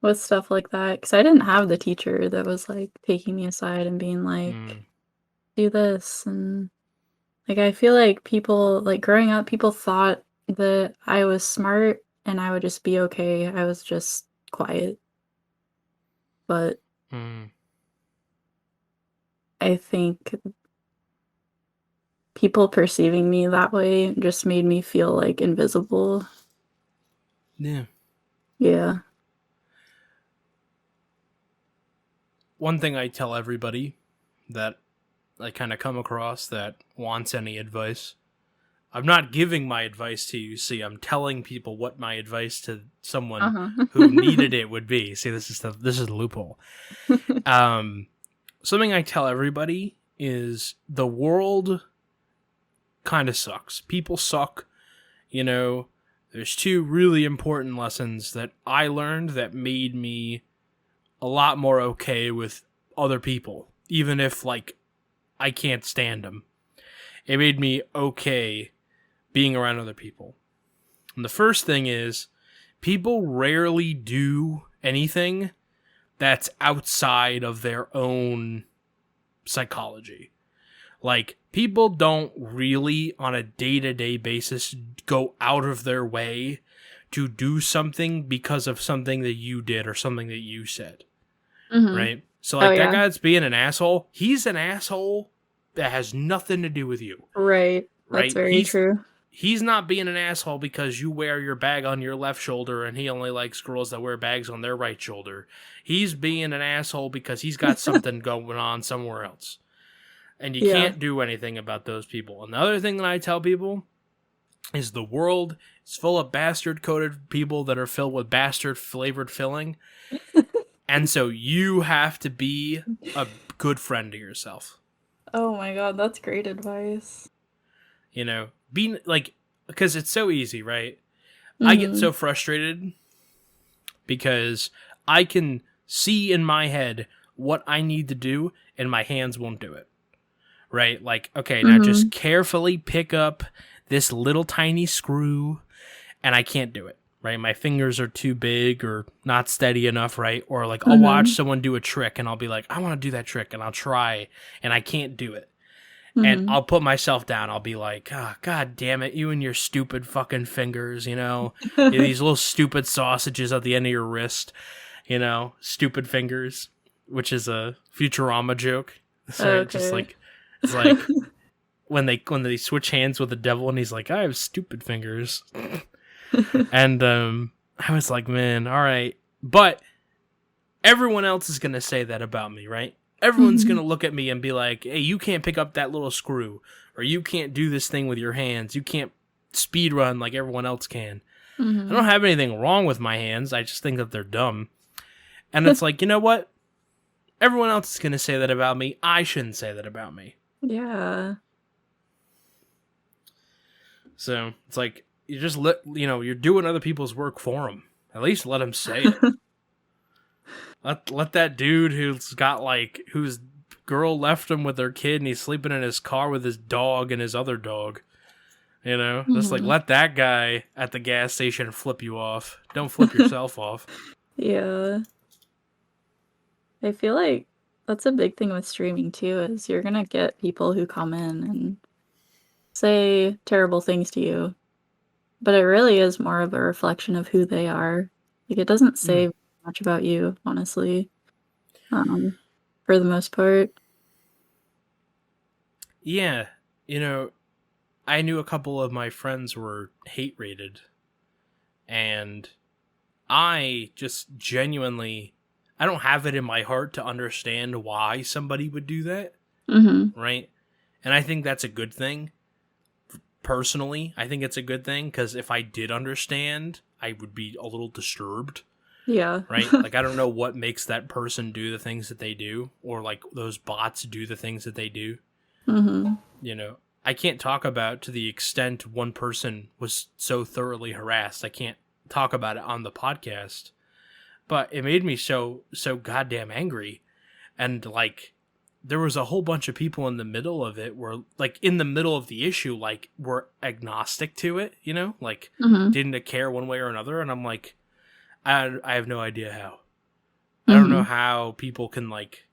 with stuff like that, because I didn't have the teacher that was, like, taking me aside and being like, mm, "Do this," and, like, I feel like people like, growing up, people thought that I was smart and I would just be okay, I was just quiet, but mm, I think people perceiving me that way just made me feel, like, invisible. yeah. Yeah. One thing I tell everybody that I kind of come across that wants any advice. I'm not giving my advice to you. See, I'm telling people what my advice to someone Uh-huh. who needed it would be. See, this is the loophole. Something I tell everybody is the world kind of sucks. People suck. There's two really important lessons that I learned that made me a lot more okay with other people, even if like I can't stand them. It made me okay being around other people. And the first thing is, people rarely do anything that's outside of their own psychology. Like, people don't really, on a day-to-day basis, go out of their way to do something because of something that you did or something that you said, Mhm. right? So, Oh, like, that yeah. guy that's being an asshole, he's an asshole that has nothing to do with you, Right. That's right? very true. He's not being an asshole because you wear your bag on your left shoulder and he only likes girls that wear bags on their right shoulder. He's being an asshole because he's got something going on somewhere else. And you Yeah. can't do anything about those people. Another thing that I tell people is the world is full of bastard coated people that are filled with bastard flavored filling. And so you have to be a good friend to yourself. Oh my god, that's great advice. Being like, because it's so easy, right? I get so Mhm. frustrated because I can see in my head what I need to do and my hands won't do it. Right? Like, okay, now just Mhm. carefully pick up this little tiny screw, and I can't do it. Right? My fingers are too big or not steady enough, right? Or like I'll watch Mhm. someone do a trick and I'll be like, I want to do that trick, and I'll try and I can't do it. And Mhm. I'll put myself down. I'll be like, oh, God damn it, you and your stupid fucking fingers, these little stupid sausages at the end of your wrist, stupid fingers, which is a Futurama joke. So just Okay. like, it's like, when they switch hands with the devil, and he's like, I have stupid fingers. And I was like, man, all right. But everyone else is going to say that about me, right? Everyone's going to look at me and be like, hey, you can't pick up that little screw, or you can't do this thing with your hands. You can't speed run like everyone else can. I don't have anything wrong with my hands. I just think that they're dumb. And it's like, you know what? Everyone else is going to say that about me. I shouldn't say that about me. Yeah. So it's like, you just you're doing other people's work for them. At least let them say it. Let that dude whose girl left him with their kid and he's sleeping in his car with his dog and his other dog. Just like let that guy at the gas station flip you off. Don't flip yourself off. Yeah. I feel like that's a big thing with streaming too, is you're gonna get people who come in and say terrible things to you. But it really is more of a reflection of who they are. Like, it doesn't say much about you, honestly, for the most part. Yeah, I knew a couple of my friends were hate rated, and I just genuinely, I don't have it in my heart to understand why somebody would do that, right? And I think that's a good thing. Personally, I think it's a good thing, because if I did understand, I would be a little disturbed. Yeah. Right? Like, I don't know what makes that person do the things that they do, or like those bots do the things that they do. I can't talk about to the extent one person was so thoroughly harassed. I can't talk about it on the podcast, but it made me so goddamn angry. And like, there was a whole bunch of people in the middle of it were like, in the middle of the issue, like, were agnostic to it, like didn't care one way or another. And I'm like, I have no idea how. I don't know how people can like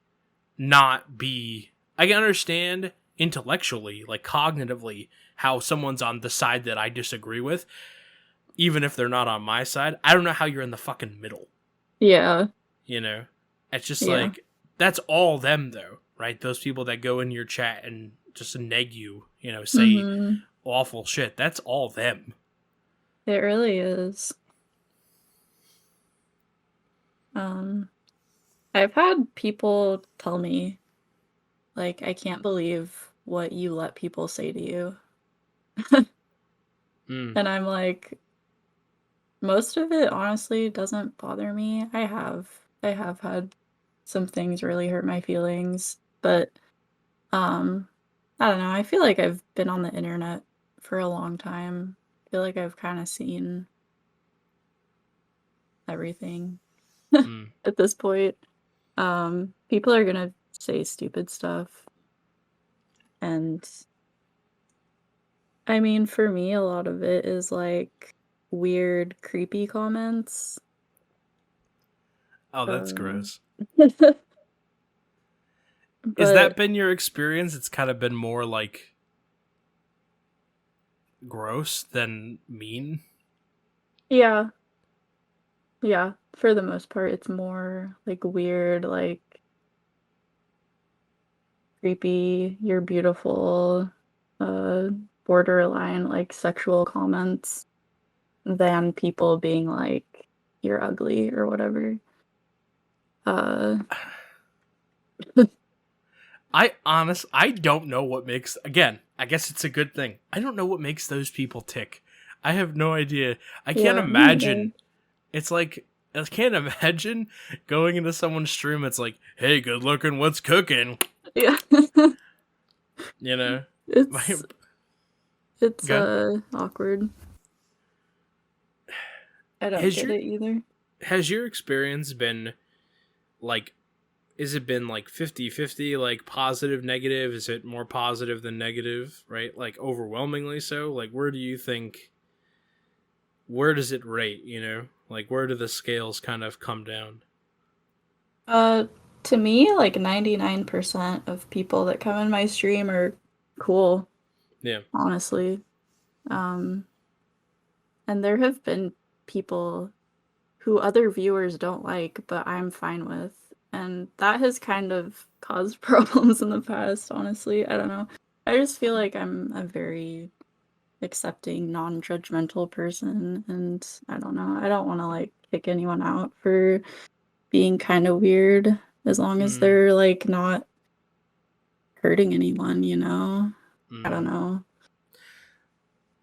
not be. I can understand intellectually, like cognitively, how someone's on the side that I disagree with, even if they're not on my side. I don't know how you're in the fucking middle. Yeah. It's just like, that's all them though, right? Those people that go in your chat and just neg you, say awful shit. That's all them. It really is. I've had people tell me, like, I can't believe what you let people say to you. And I'm like, most of it honestly doesn't bother me. I have had some things really hurt my feelings, but I don't know. I feel like I've been on the internet for a long time. I feel like I've kind of seen everything at this point. People are gonna say stupid stuff, and I mean, for me, a lot of it is like weird, creepy comments. Oh, that's gross. But Has that been your experience? It's kind of been more like gross than mean? yeah, for the most part, it's more like weird, like creepy, you're beautiful, borderline like sexual comments than people being like, you're ugly or whatever. I don't know what makes, again, I guess it's a good thing. I don't know what makes those people tick. I have no idea. I can't imagine. It's like, I can't imagine going into someone's stream. It's like, hey, good looking, what's cooking? Yeah. It's awkward. I don't get it either. Has your experience been like, is it been like 50-50, like positive, negative? Is it more positive than negative, right? Like overwhelmingly so? Like, where do you think, where does it rate, Like, where do the scales kind of come down? To me, like 99% of people that come in my stream are cool. Yeah. Honestly. And there have been people who other viewers don't like, but I'm fine with. And that has kind of caused problems in the past, honestly. I don't know. I just feel like I'm a very accepting, non-judgmental person, and I don't know. I don't want to like kick anyone out for being kind of weird as long as Mm, they're like not hurting anyone, you know? I don't mm. know.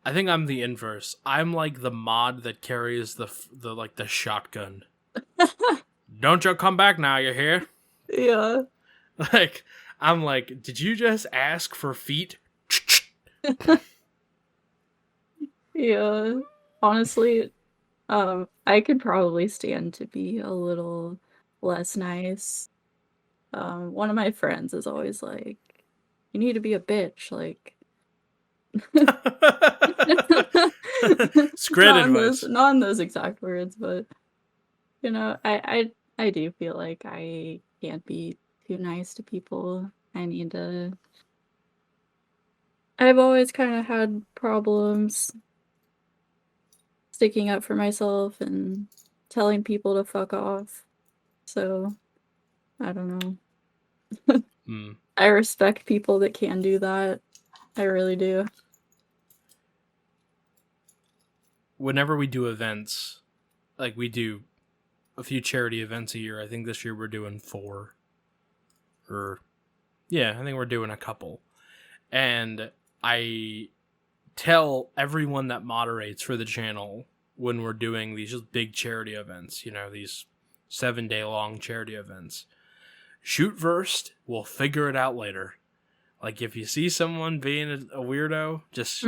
I think I'm the inverse. I'm like the mod that carries the shotgun. Don't you come back now, you hear? Yeah. Like, I'm like, did you just ask for feet? Yeah. Honestly, I could probably stand to be a little less nice. One of my friends is always like, "You need to be a bitch," like It's great advice. not in those exact words, but you know, I do feel like I can't be too nice to people. I've always kind of had problems sticking up for myself and telling people to fuck off. So, I don't know. Mm. I respect people that can do that. I really do. Whenever we do events, like we do a few charity events a year. I think this year we're doing 4. Or, yeah, I think we're doing a couple. And I tell everyone that moderates for the channel when we're doing these just big charity events, these 7-day long charity events. Shoot first, we'll figure it out later. Like, if you see someone being a weirdo, just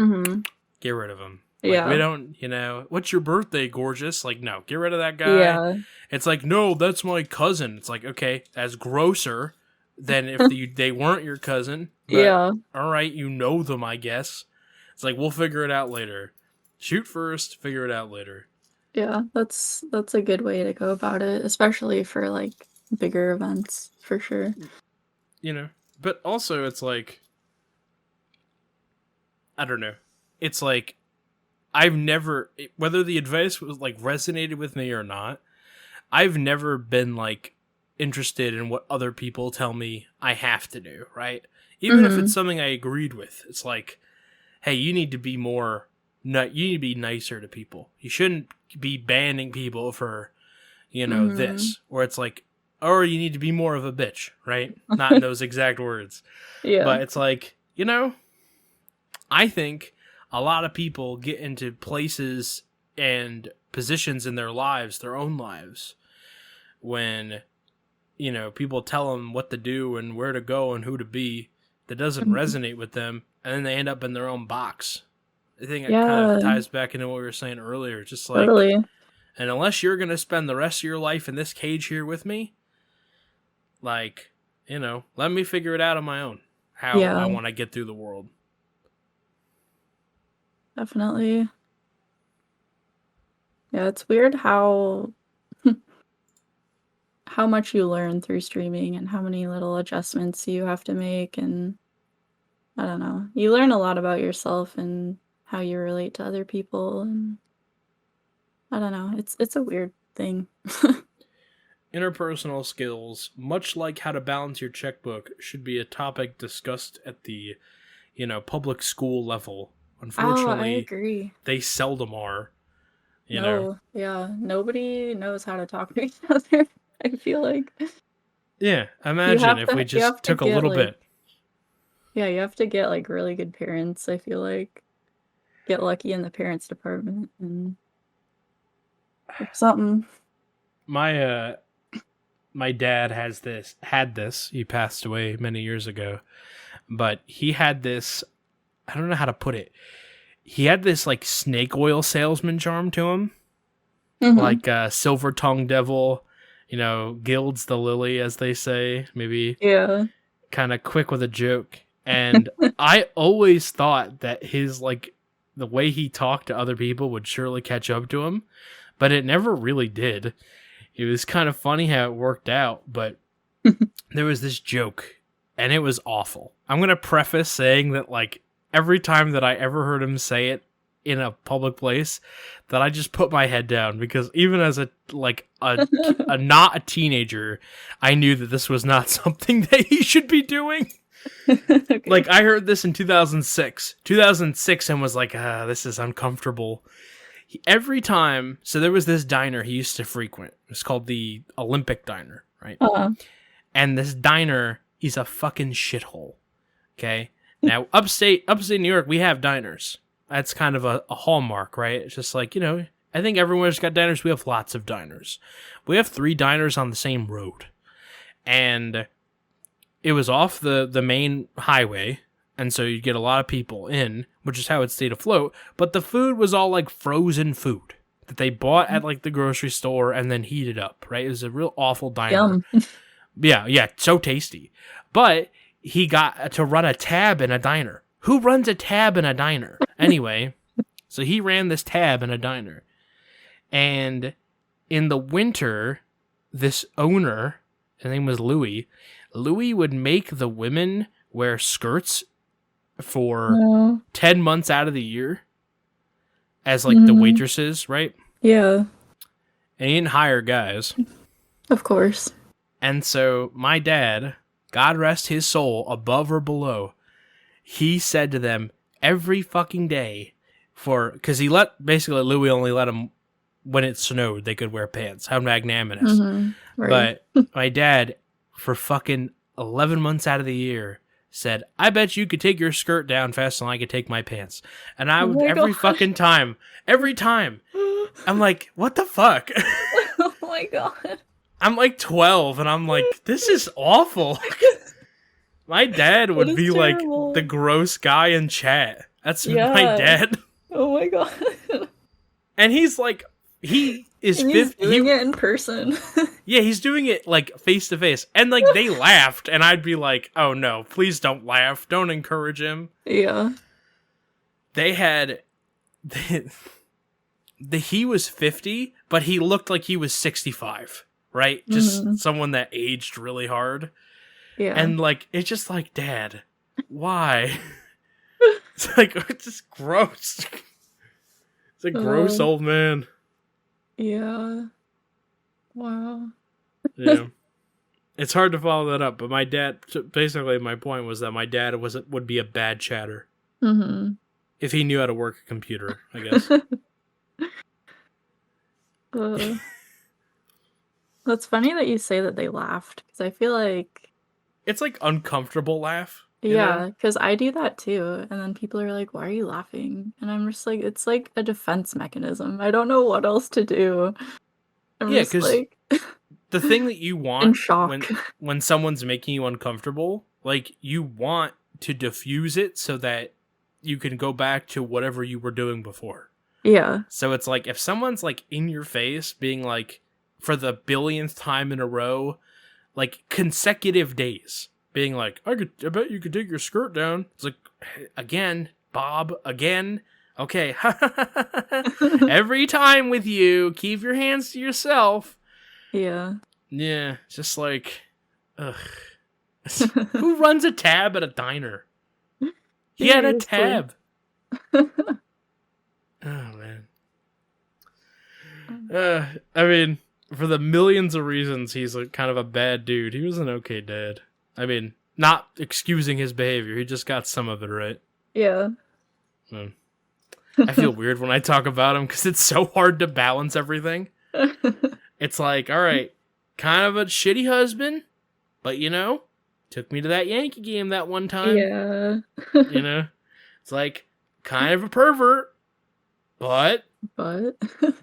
get rid of them. Like, we Yeah. don't, what's your birthday, gorgeous? Like, no, get rid of that guy. Yeah. It's like, no, that's my cousin. It's like, okay, that's grosser than if they weren't your cousin. But, Yeah. all right, you know them, I guess. It's like, we'll figure it out later. Shoot first, figure it out later. Yeah, that's a good way to go about it, especially for like bigger events, for sure. But also it's like, I don't know. It's like, I've never, whether the advice was like resonated with me or not, I've never been like interested in what other people tell me I have to do, right? Even if it's something I agreed with, it's like, hey, you need to be more, you need to be nicer to people. You shouldn't be banning people for, this. Or it's like, or you need to be more of a bitch, right? Not in those exact words. Yeah. But it's like, I think a lot of people get into places and positions in their lives, their own lives, when, people tell them what to do and where to go and who to be that doesn't resonate with them, and then they end up in their own box. I think it kind of ties back into what we were saying earlier. Just like, totally. And unless you're going to spend the rest of your life in this cage here with me, like, let me figure it out on my own, how I want to get through the world. Definitely. Yeah, it's weird how much you learn through streaming and how many little adjustments you have to make, and I don't know. You learn a lot about yourself and how you relate to other people, and I don't know. It's a weird thing. Interpersonal skills, much like how to balance your checkbook, should be a topic discussed at the, public school level. Unfortunately, I agree. they seldom are. Yeah, nobody knows how to talk to each other, I feel like. Yeah, imagine if we just took a little bit. Yeah, you have to get like really good parents, I feel like. Get lucky in the parents department and something. My dad had this. He passed away many years ago, but he had this, I don't know how to put it. He had this like snake oil salesman charm to him. Like Silver Tongue Devil, gilds the lily, as they say, maybe. Yeah. Kind of quick with a joke. And I always thought that his, like, the way he talked to other people would surely catch up to him, but it never really did. It was kind of funny how it worked out, but there was this joke, and it was awful. I'm going to preface saying that, like, every time that I ever heard him say it in a public place, that I just put my head down, because even as a not a teenager, I knew that this was not something that he should be doing. Okay. Like, I heard this in 2006. 2006 and was like, this is uncomfortable. Every time, so there was this diner he used to frequent. It's called the Olympic Diner, right? And this diner, he's a fucking shithole. Okay? Now, upstate New York, we have diners. That's kind of a hallmark, right? It's just like, I think everyone's got diners. We have lots of diners. We have 3 diners on the same road. And it was off the main highway, and so you'd get a lot of people in, which is how it stayed afloat, but the food was all, like, frozen food that they bought at, like, the grocery store and then heated up, right? It was a real awful diner. Yum. Yeah, so tasty. But he got to run a tab in a diner. Who runs a tab in a diner? Anyway, so he ran this tab in a diner. And in the winter, this owner, his name was Louis would make the women wear skirts for 10 months out of the year as, like, the waitresses, right? Yeah. And he didn't hire guys. Of course. And so my dad, God rest his soul, above or below, he said to them every fucking day because basically Louis only let them, when it snowed, they could wear pants. How magnanimous. Right. But my dad, for fucking 11 months out of the year, said, I bet you could take your skirt down faster than I could take my pants. And I would, every time, I'm like, what the fuck? Oh my god. I'm like 12, and I'm like, this is awful. My dad would be terrible. Like the gross guy in chat. That's my dad. Oh my god. And he's like, he is he's doing it in person. Yeah, he's doing it like face to face. And like they laughed, and I'd be like, oh no, please don't laugh. Don't encourage him. Yeah. He was 50, but he looked like he was 65, right? Just someone that aged really hard. Yeah. And like, it's just like, Dad, why? It's like, it's just gross. It's a gross old man. Yeah. Wow. Yeah. It's hard to follow that up, but my dad, basically my point was that my dad would be a bad chatter. If he knew how to work a computer, I guess. That's funny that you say that they laughed, because I feel like... It's like uncomfortable laugh. Yeah, because I do that too, and then people are like, why are you laughing? And I'm just like, it's like a defense mechanism. I don't know what else to do. I'm just like... the thing that you want when someone's making you uncomfortable, like, you want to diffuse it so that you can go back to whatever you were doing before. Yeah. So it's like, if someone's like in your face being like, for the billionth time in a row, like consecutive days, being like, I bet you could take your skirt down. It's like, again, Bob, again. Okay. Every time with you, keep your hands to yourself. Yeah. Yeah. Just like, ugh. Who runs a tab at a diner? He had a tab. Oh, man. I mean, for the millions of reasons he's kind of a bad dude, he was an okay dad. I mean, not excusing his behavior. He just got some of it right. Yeah. I feel weird when I talk about him because it's so hard to balance everything. It's like, all right, kind of a shitty husband, but, took me to that Yankee game that one time. Yeah. It's like, kind of a pervert, but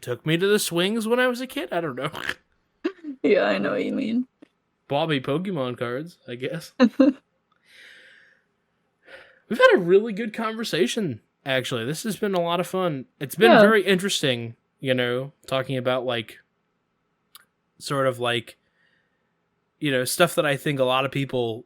took me to the swings when I was a kid. I don't know. Yeah, I know what you mean. Bought me Pokemon cards, I guess. We've had a really good conversation, actually. This has been a lot of fun. It's been very interesting, talking about, like, sort of like, stuff that I think a lot of people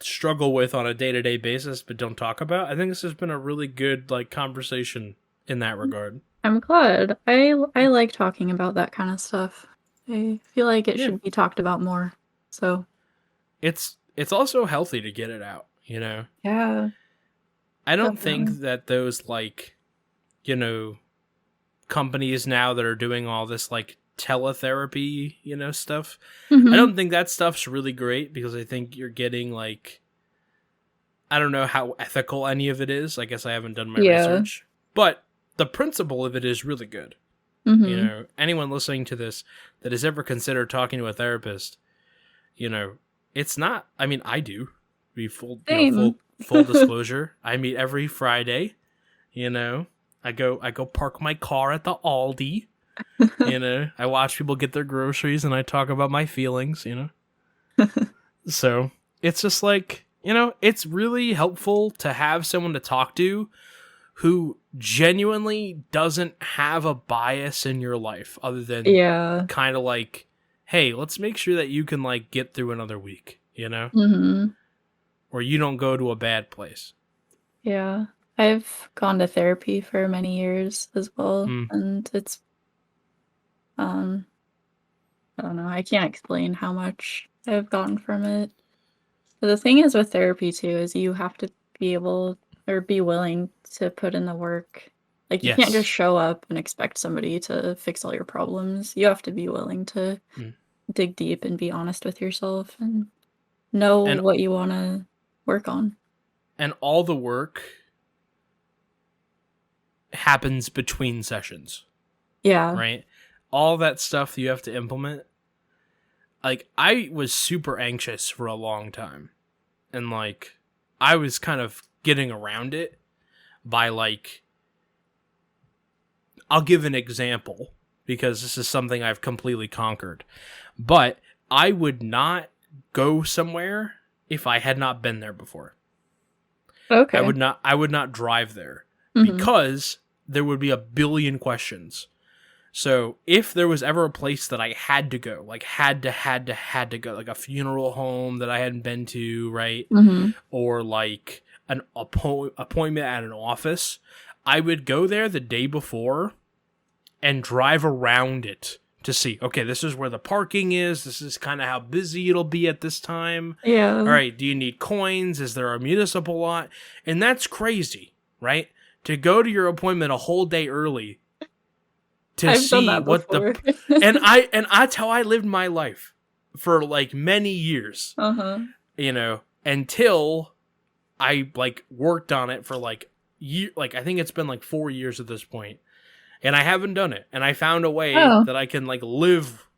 struggle with on a day-to-day basis but don't talk about. I think this has been a really good, like, conversation in that regard. I'm glad. I like talking about that kind of stuff. I feel like it should be talked about more. So it's also healthy to get it out, Yeah. I don't think that those, like, companies now that are doing all this, like, teletherapy, stuff. I don't think that stuff's really great because I think you're getting, like, I don't know how ethical any of it is. I guess I haven't done my Yeah. research. But the principle of it is really good. Mm-hmm. You know, anyone listening to this that has ever considered talking to a therapist, you know, it's not, I mean, I do. Be full, Same. full disclosure. I meet every Friday, you know. I go park my car at the Aldi. You know, I watch people get their groceries and I talk about my feelings, you know. So, it's just like, you know, it's really helpful to have someone to talk to who genuinely doesn't have a bias in your life other than Yeah. kind of like, hey, let's make sure that you can like get through another week, you know? Mm-hmm. Or you don't go to a bad place. Yeah. I've gone to therapy for many years as well, and it's I don't know, I can't explain how much I've gotten from it. But the thing is with therapy too is you have to be able or be willing to put in the work. Like you can't just Yes. show up and expect somebody to fix all your problems. You have to be willing to dig deep and be honest with yourself and know And what you want to work on. and all the work happens between sessions, Yeah. right? All that stuff you have to implement. Like I was super anxious for a long time. And like I was kind of getting around it by like, I'll give an example because this is something I've completely conquered. But I would not go somewhere if I had not been there before. Okay. I would not drive there Mhm. because there would be a billion questions. So if there was ever a place that I had to go, like had to go, like a funeral home that I hadn't been to, right? Mhm. Or like an appointment at an office, I would go there the day before and drive around it to see, okay, this is where the parking is. This is kind of how busy it'll be at this time. Yeah. All right, do you need coins? Is there a municipal lot? And that's crazy, right? To go to your appointment a whole day early to I've see done that what before. and that's how I lived my life for like many years. Uh-huh. You know, until I like worked on it for like I think it's been like 4 years at this point. And I haven't done it. And I found a way Oh. that I can like live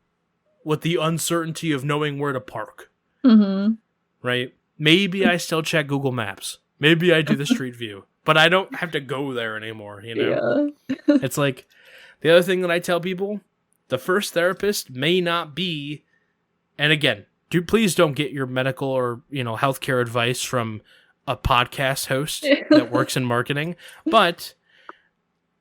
with the uncertainty of knowing where to park. Mhm. Right? Maybe I still check Google Maps. Maybe I do the street view. But I don't have to go there anymore, you know? Yeah. It's like the other thing that I tell people, the first therapist may not be, and again, please don't get your medical or, you know, healthcare advice from a podcast host that works in marketing, but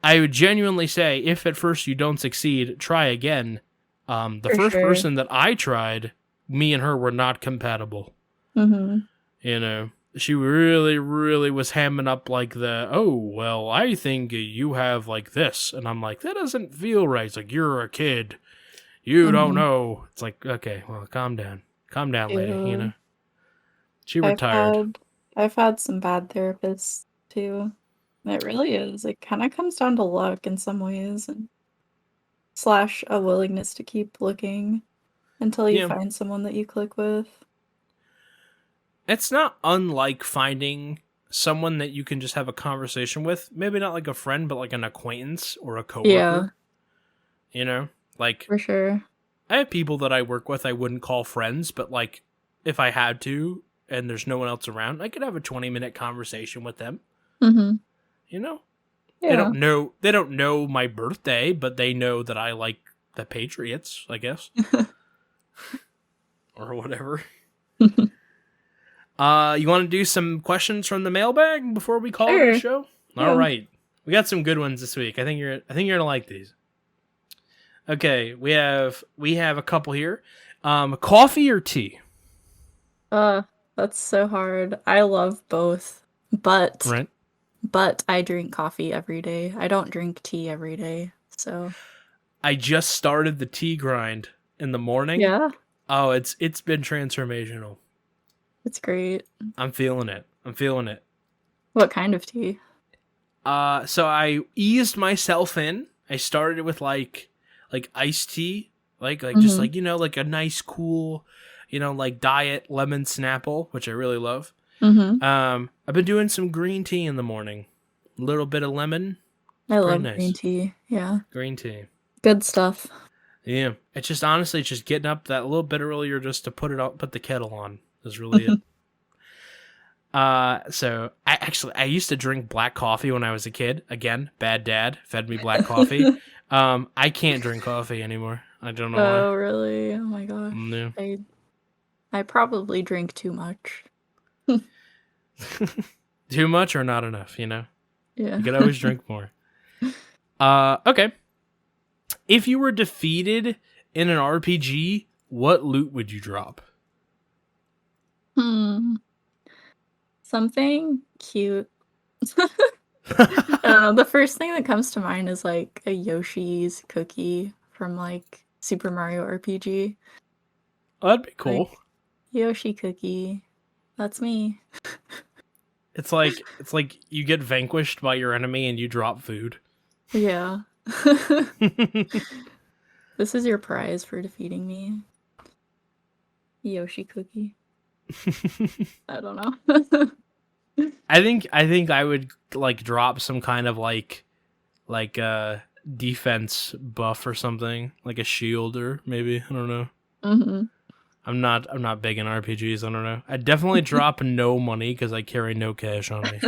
I would genuinely say, if at first you don't succeed, try again. The For first sure. person that I tried, me and her were not compatible. Mhm. You know, she really, really was hamming up like oh, well, I think you have like this. And I'm like, that doesn't feel right. It's like, you're a kid. You don't know. It's like, okay, well, calm down. Calm down, lady, you know. She retired. I've had some bad therapists too. It really is. It kind of comes down to luck in some ways and / a willingness to keep looking until you Yeah. find someone that you click with. It's not unlike finding someone that you can just have a conversation with. Maybe not like a friend, but like an acquaintance or a coworker. Yeah. You know? Like, For sure. I have people that I work with I wouldn't call friends, but like, if I had to and there's no one else around, I could have a 20-minute conversation with them. Mhm. You know? Yeah. They don't know my birthday, but they know that I like the Patriots, I guess. Or whatever. You want to do some questions from the mailbag before we call it a show? Yeah. All right. We got some good ones this week. I think you're going to like these. Okay, we have a couple here. Coffee or tea? That's so hard. I love both, but Right. I drink coffee every day. I don't drink tea every day. So I just started the tea grind in the morning. yeah, Oh, it's been transformational. it's great. I'm feeling it. What kind of tea? So I eased myself in. I started with like iced tea, like just like, you know, like a nice cool, you know, like diet lemon Snapple, which I really love. Mm-hmm. I've been doing some green tea in the morning. A little bit of lemon. I Pretty love green nice. tea. Yeah. Green tea. Good stuff. Yeah. It's just honestly just getting up that little bit earlier just to put the kettle on is really it. So I used to drink black coffee when I was a kid. Again, bad dad fed me black coffee. I can't drink coffee anymore. I don't know why. Oh, really? Oh my gosh. No. I probably drink too much. Too much or not enough, you know? Yeah. You could always drink more. Okay. If you were defeated in an RPG, what loot would you drop? Something cute. I don't know. The first thing that comes to mind is like a Yoshi's cookie from like Super Mario RPG. Oh, that'd be cool. Like, Yoshi cookie. That's me. It's like you get vanquished by your enemy and you drop food. Yeah. This is your prize for defeating me. Yoshi cookie. I don't know. I think I would like drop some kind of like defense buff or something, like a shield or maybe, I don't know. Mm-hmm. I'm not big in RPGs. I don't know. I'd definitely drop no money because I carry no cash on me.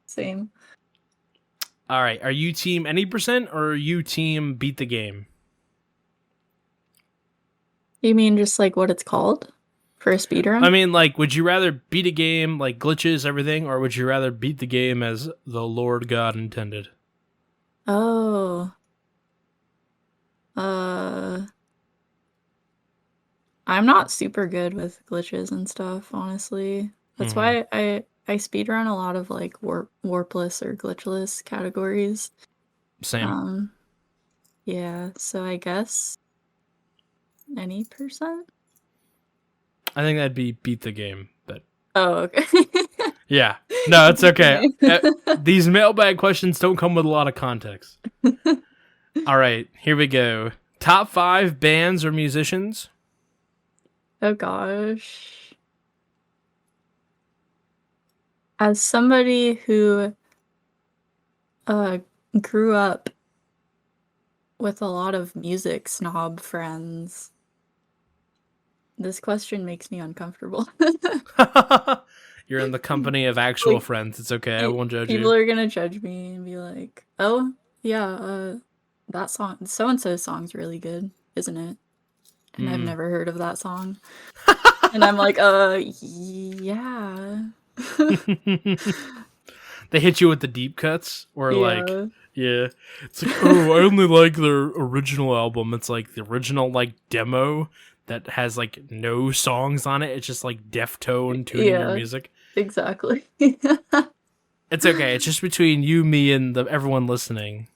Same. All right, are you team any percent or are you team beat the game? You mean just like what it's called for a speedrun? I mean, like, would you rather beat a game like glitches, everything, or would you rather beat the game as the Lord God intended? Oh. I'm not super good with glitches and stuff, honestly. That's why I speedrun a lot of like warpless or glitchless categories. Same. Yeah, so I guess any percent? I think that'd be beat the game, but Oh, okay. yeah. No, it's okay. Okay. These mailbag questions don't come with a lot of context. All right, here we go. Top 5 bands or musicians? Oh gosh. As somebody who grew up with a lot of music snob friends, this question makes me uncomfortable. You're in the company of actual Like, friends. It's okay. I won't judge people you. are gonna judge me and be like, "Oh, yeah, that song, so and so song's really good, isn't it?" And I've never heard of that song. And I'm like, yeah. They hit you with the deep cuts or like, Yeah. yeah. It's like, oh, I only like their original album. It's like the original like demo that has like no songs on it. It's just like Deftone tuning your Yeah, music. exactly. It's okay. It's just between you, me, and everyone listening.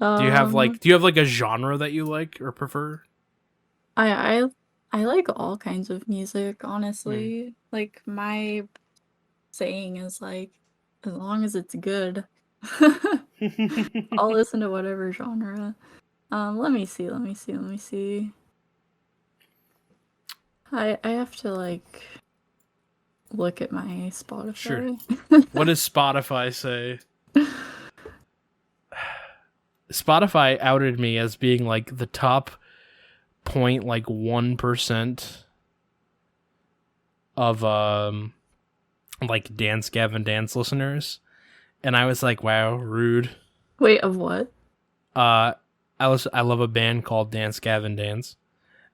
Do you have like a genre that you like or prefer? I like all kinds of music, honestly. Like my saying is like, as long as it's good, I'll listen to whatever genre. Let me see. I have to like look at my Spotify. Sure. What does Spotify say? Spotify outed me as being like the top 0.1% of like Dance Gavin Dance listeners, and I was like, wow, rude. Wait, of what? I love a band called Dance Gavin Dance,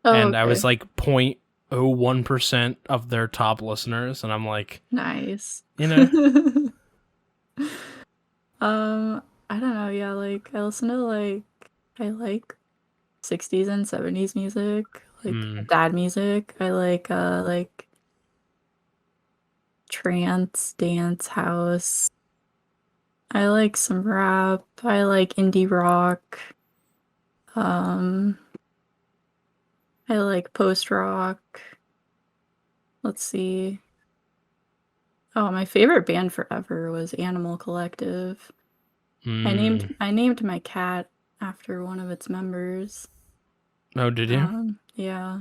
Oh, and okay. I was like 0.01% of their top listeners, and I'm like, Nice. you know. I don't know, yeah, like I listen to like I like 60s and 70s music, like dad music. I like trance, dance, house. I like some rap. I like indie rock. I like post rock. Let's see. Oh, my favorite band forever was Animal Collective. I named my cat after one of its members. Oh, did you? Yeah.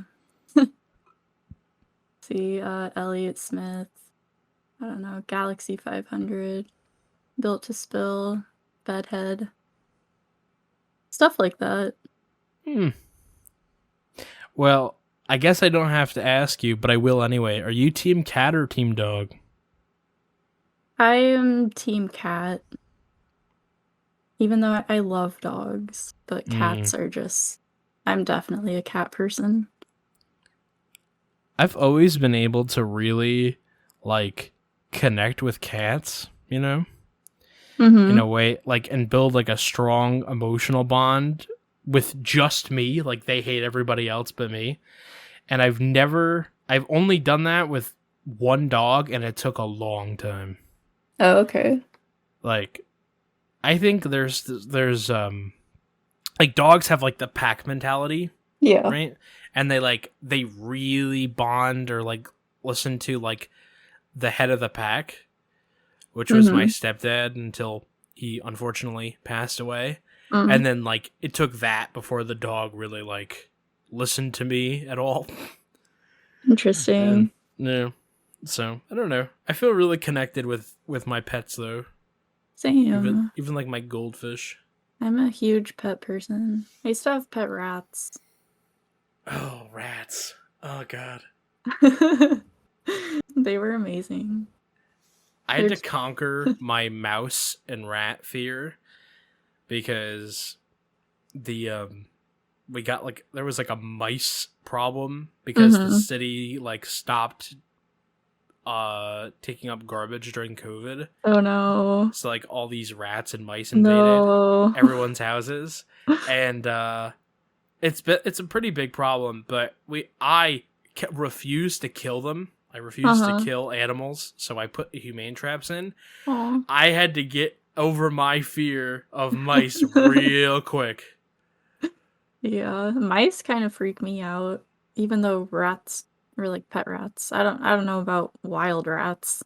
See, Elliott Smith. I don't know, Galaxy 500, Built to Spill, Bedhead, stuff like that. Well, I guess I don't have to ask you, but I will anyway. Are you team cat or team dog? I am team cat. Even though I love dogs, but cats are just... I'm definitely a cat person. I've always been able to really, like, connect with cats, you know? In a way, like, and build, like, a strong emotional bond with just me. Like, they hate everybody else but me. And I've only done that with one dog, and it took a long time. Oh, okay. Like, I think there's like, dogs have, like, the pack mentality. Yeah. Right? And they really bond or, like, listen to, like, the head of the pack, which was my stepdad until he unfortunately passed away. And then, like, it took that before the dog really, like, listened to me at all. Interesting. No. So, I don't know. I feel really connected with my pets, though. Same. Even like my goldfish. I'm a huge pet person. I used to have pet rats. Oh, rats. Oh, God. They were amazing. I had to conquer my mouse and rat fear because we got, like, there was, like, a mice problem because the city, like, stopped taking up garbage during COVID. Oh no. So, like, all these rats and mice invaded everyone's houses. And it's a pretty big problem, but I refused to kill them. I refused to kill animals, so I put humane traps in. Aww. I had to get over my fear of mice real quick. Yeah, mice kind of freak me out, even though rats are like pet rats. I don't know about wild rats,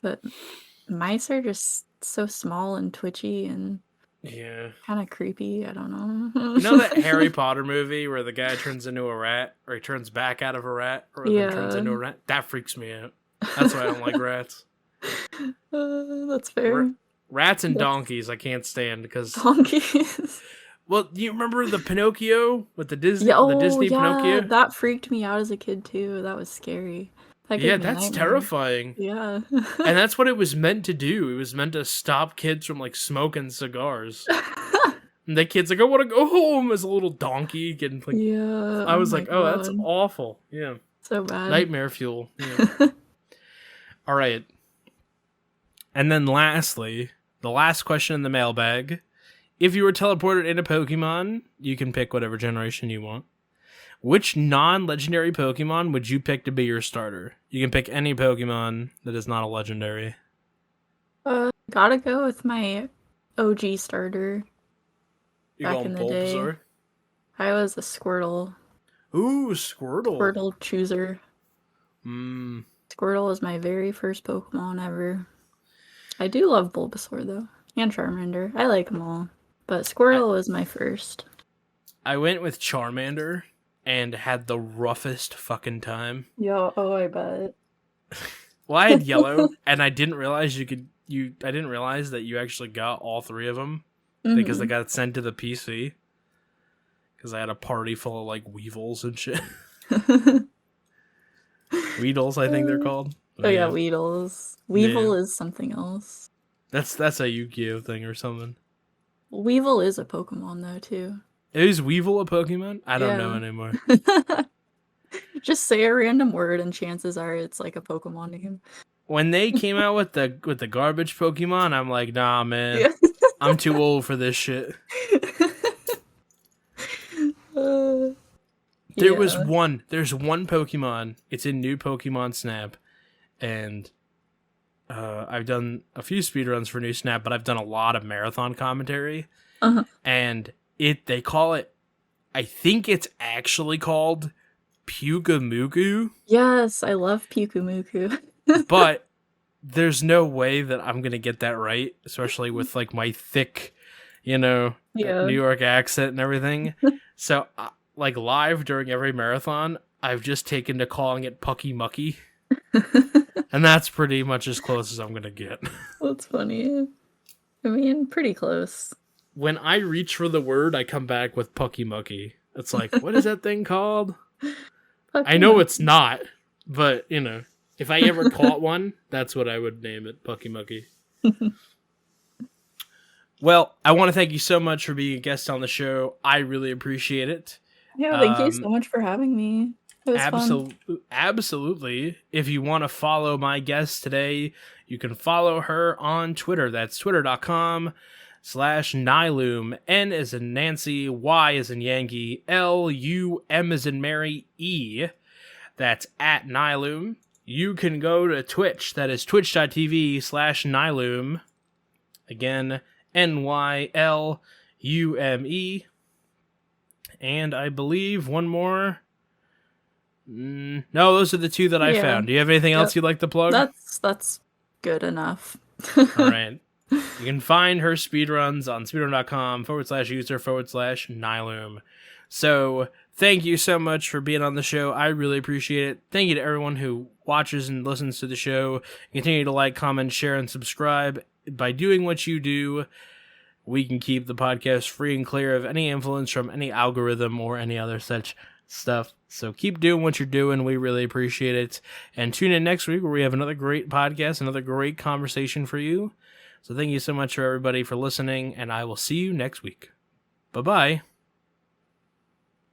but mice are just so small and twitchy and kind of creepy. I don't know. You know that Harry Potter movie where the guy turns into a rat, or he turns back out of a rat, or then turns into a rat? That freaks me out. That's why I don't like rats. That's fair. Rats and donkeys I can't stand because... Donkeys? Well, do you remember the Pinocchio with the Disney Pinocchio? That freaked me out as a kid too. That was scary. That's nightmares. terrifying. Yeah. And that's what it was meant to do. It was meant to stop kids from, like, smoking cigars. And the kid's like, I want to go home, as a little donkey getting, like... Yeah. I was like, oh, that's awful. Yeah. So bad. Nightmare fuel. Yeah. All right. And then lastly, the last question in the mailbag. If you were teleported into Pokemon, you can pick whatever generation you want. Which non-legendary Pokemon would you pick to be your starter? You can pick any Pokemon that is not a legendary. Gotta go with my OG starter. You Back going in the day. Bulbasaur? I was a Squirtle. Ooh, Squirtle. Squirtle chooser. Squirtle is my very first Pokemon ever. I do love Bulbasaur, though. And Charmander. I like them all. But Squirtle was my first. I went with Charmander and had the roughest fucking time. I bet. Well, I had yellow, and I didn't realize I didn't realize that you actually got all three of them because they got sent to the PC. Because I had a party full of, like, Weevils and shit. Weedles, I think they're called. Oh yeah, Weedles. Weevil is something else. That's a Yu-Gi-Oh thing or something. Weevil is a Pokemon, though, too. Is Weevil a Pokemon? I don't know anymore. Just say a random word and chances are it's like a Pokemon name. When they came out with the garbage Pokemon, I'm like, nah, man. I'm too old for this shit. There's one Pokemon. It's in New Pokemon Snap. And I've done a few speedruns for New Snap, but I've done a lot of marathon commentary. And they call it, I think it's actually called Pyukumuku. Yes, I love Pyukumuku. But there's no way that I'm going to get that right, especially with, like, my thick, New York accent and everything. So, like, live during every marathon, I've just taken to calling it Pucky Mucky. And that's pretty much as close as I'm going to get. That's funny. I mean, pretty close. When I reach for the word, I come back with Pucky Mucky. It's like, what is that thing called? I know it's not, but, you know, if I ever caught one, that's what I would name it, Pucky Mucky. Well, I want to thank you so much for being a guest on the show. I really appreciate it. Yeah, thank you so much for having me. It was fun. Absolutely. If you want to follow my guest today, you can follow her on Twitter. That's twitter.com/Nylume. N as in Nancy, Y as in Yankee, LUM as in Mary, E. That's at Nylume. You can go to Twitch. That is twitch.tv/Nylume. Again, NYLUME. And I believe one more. No, those are the two that I found. Do you have anything else you'd like to plug? That's good enough. All right. You can find her speedruns on speedrun.com/user/Nylume. So thank you so much for being on the show. I really appreciate it. Thank you to everyone who watches and listens to the show. Continue to like, comment, share, and subscribe. By doing what you do, we can keep the podcast free and clear of any influence from any algorithm or any other such stuff. So keep doing what you're doing. We really appreciate it. And tune in next week where we have another great podcast, another great conversation for you. So thank you so much for everybody for listening, and I will see you next week. Bye-bye.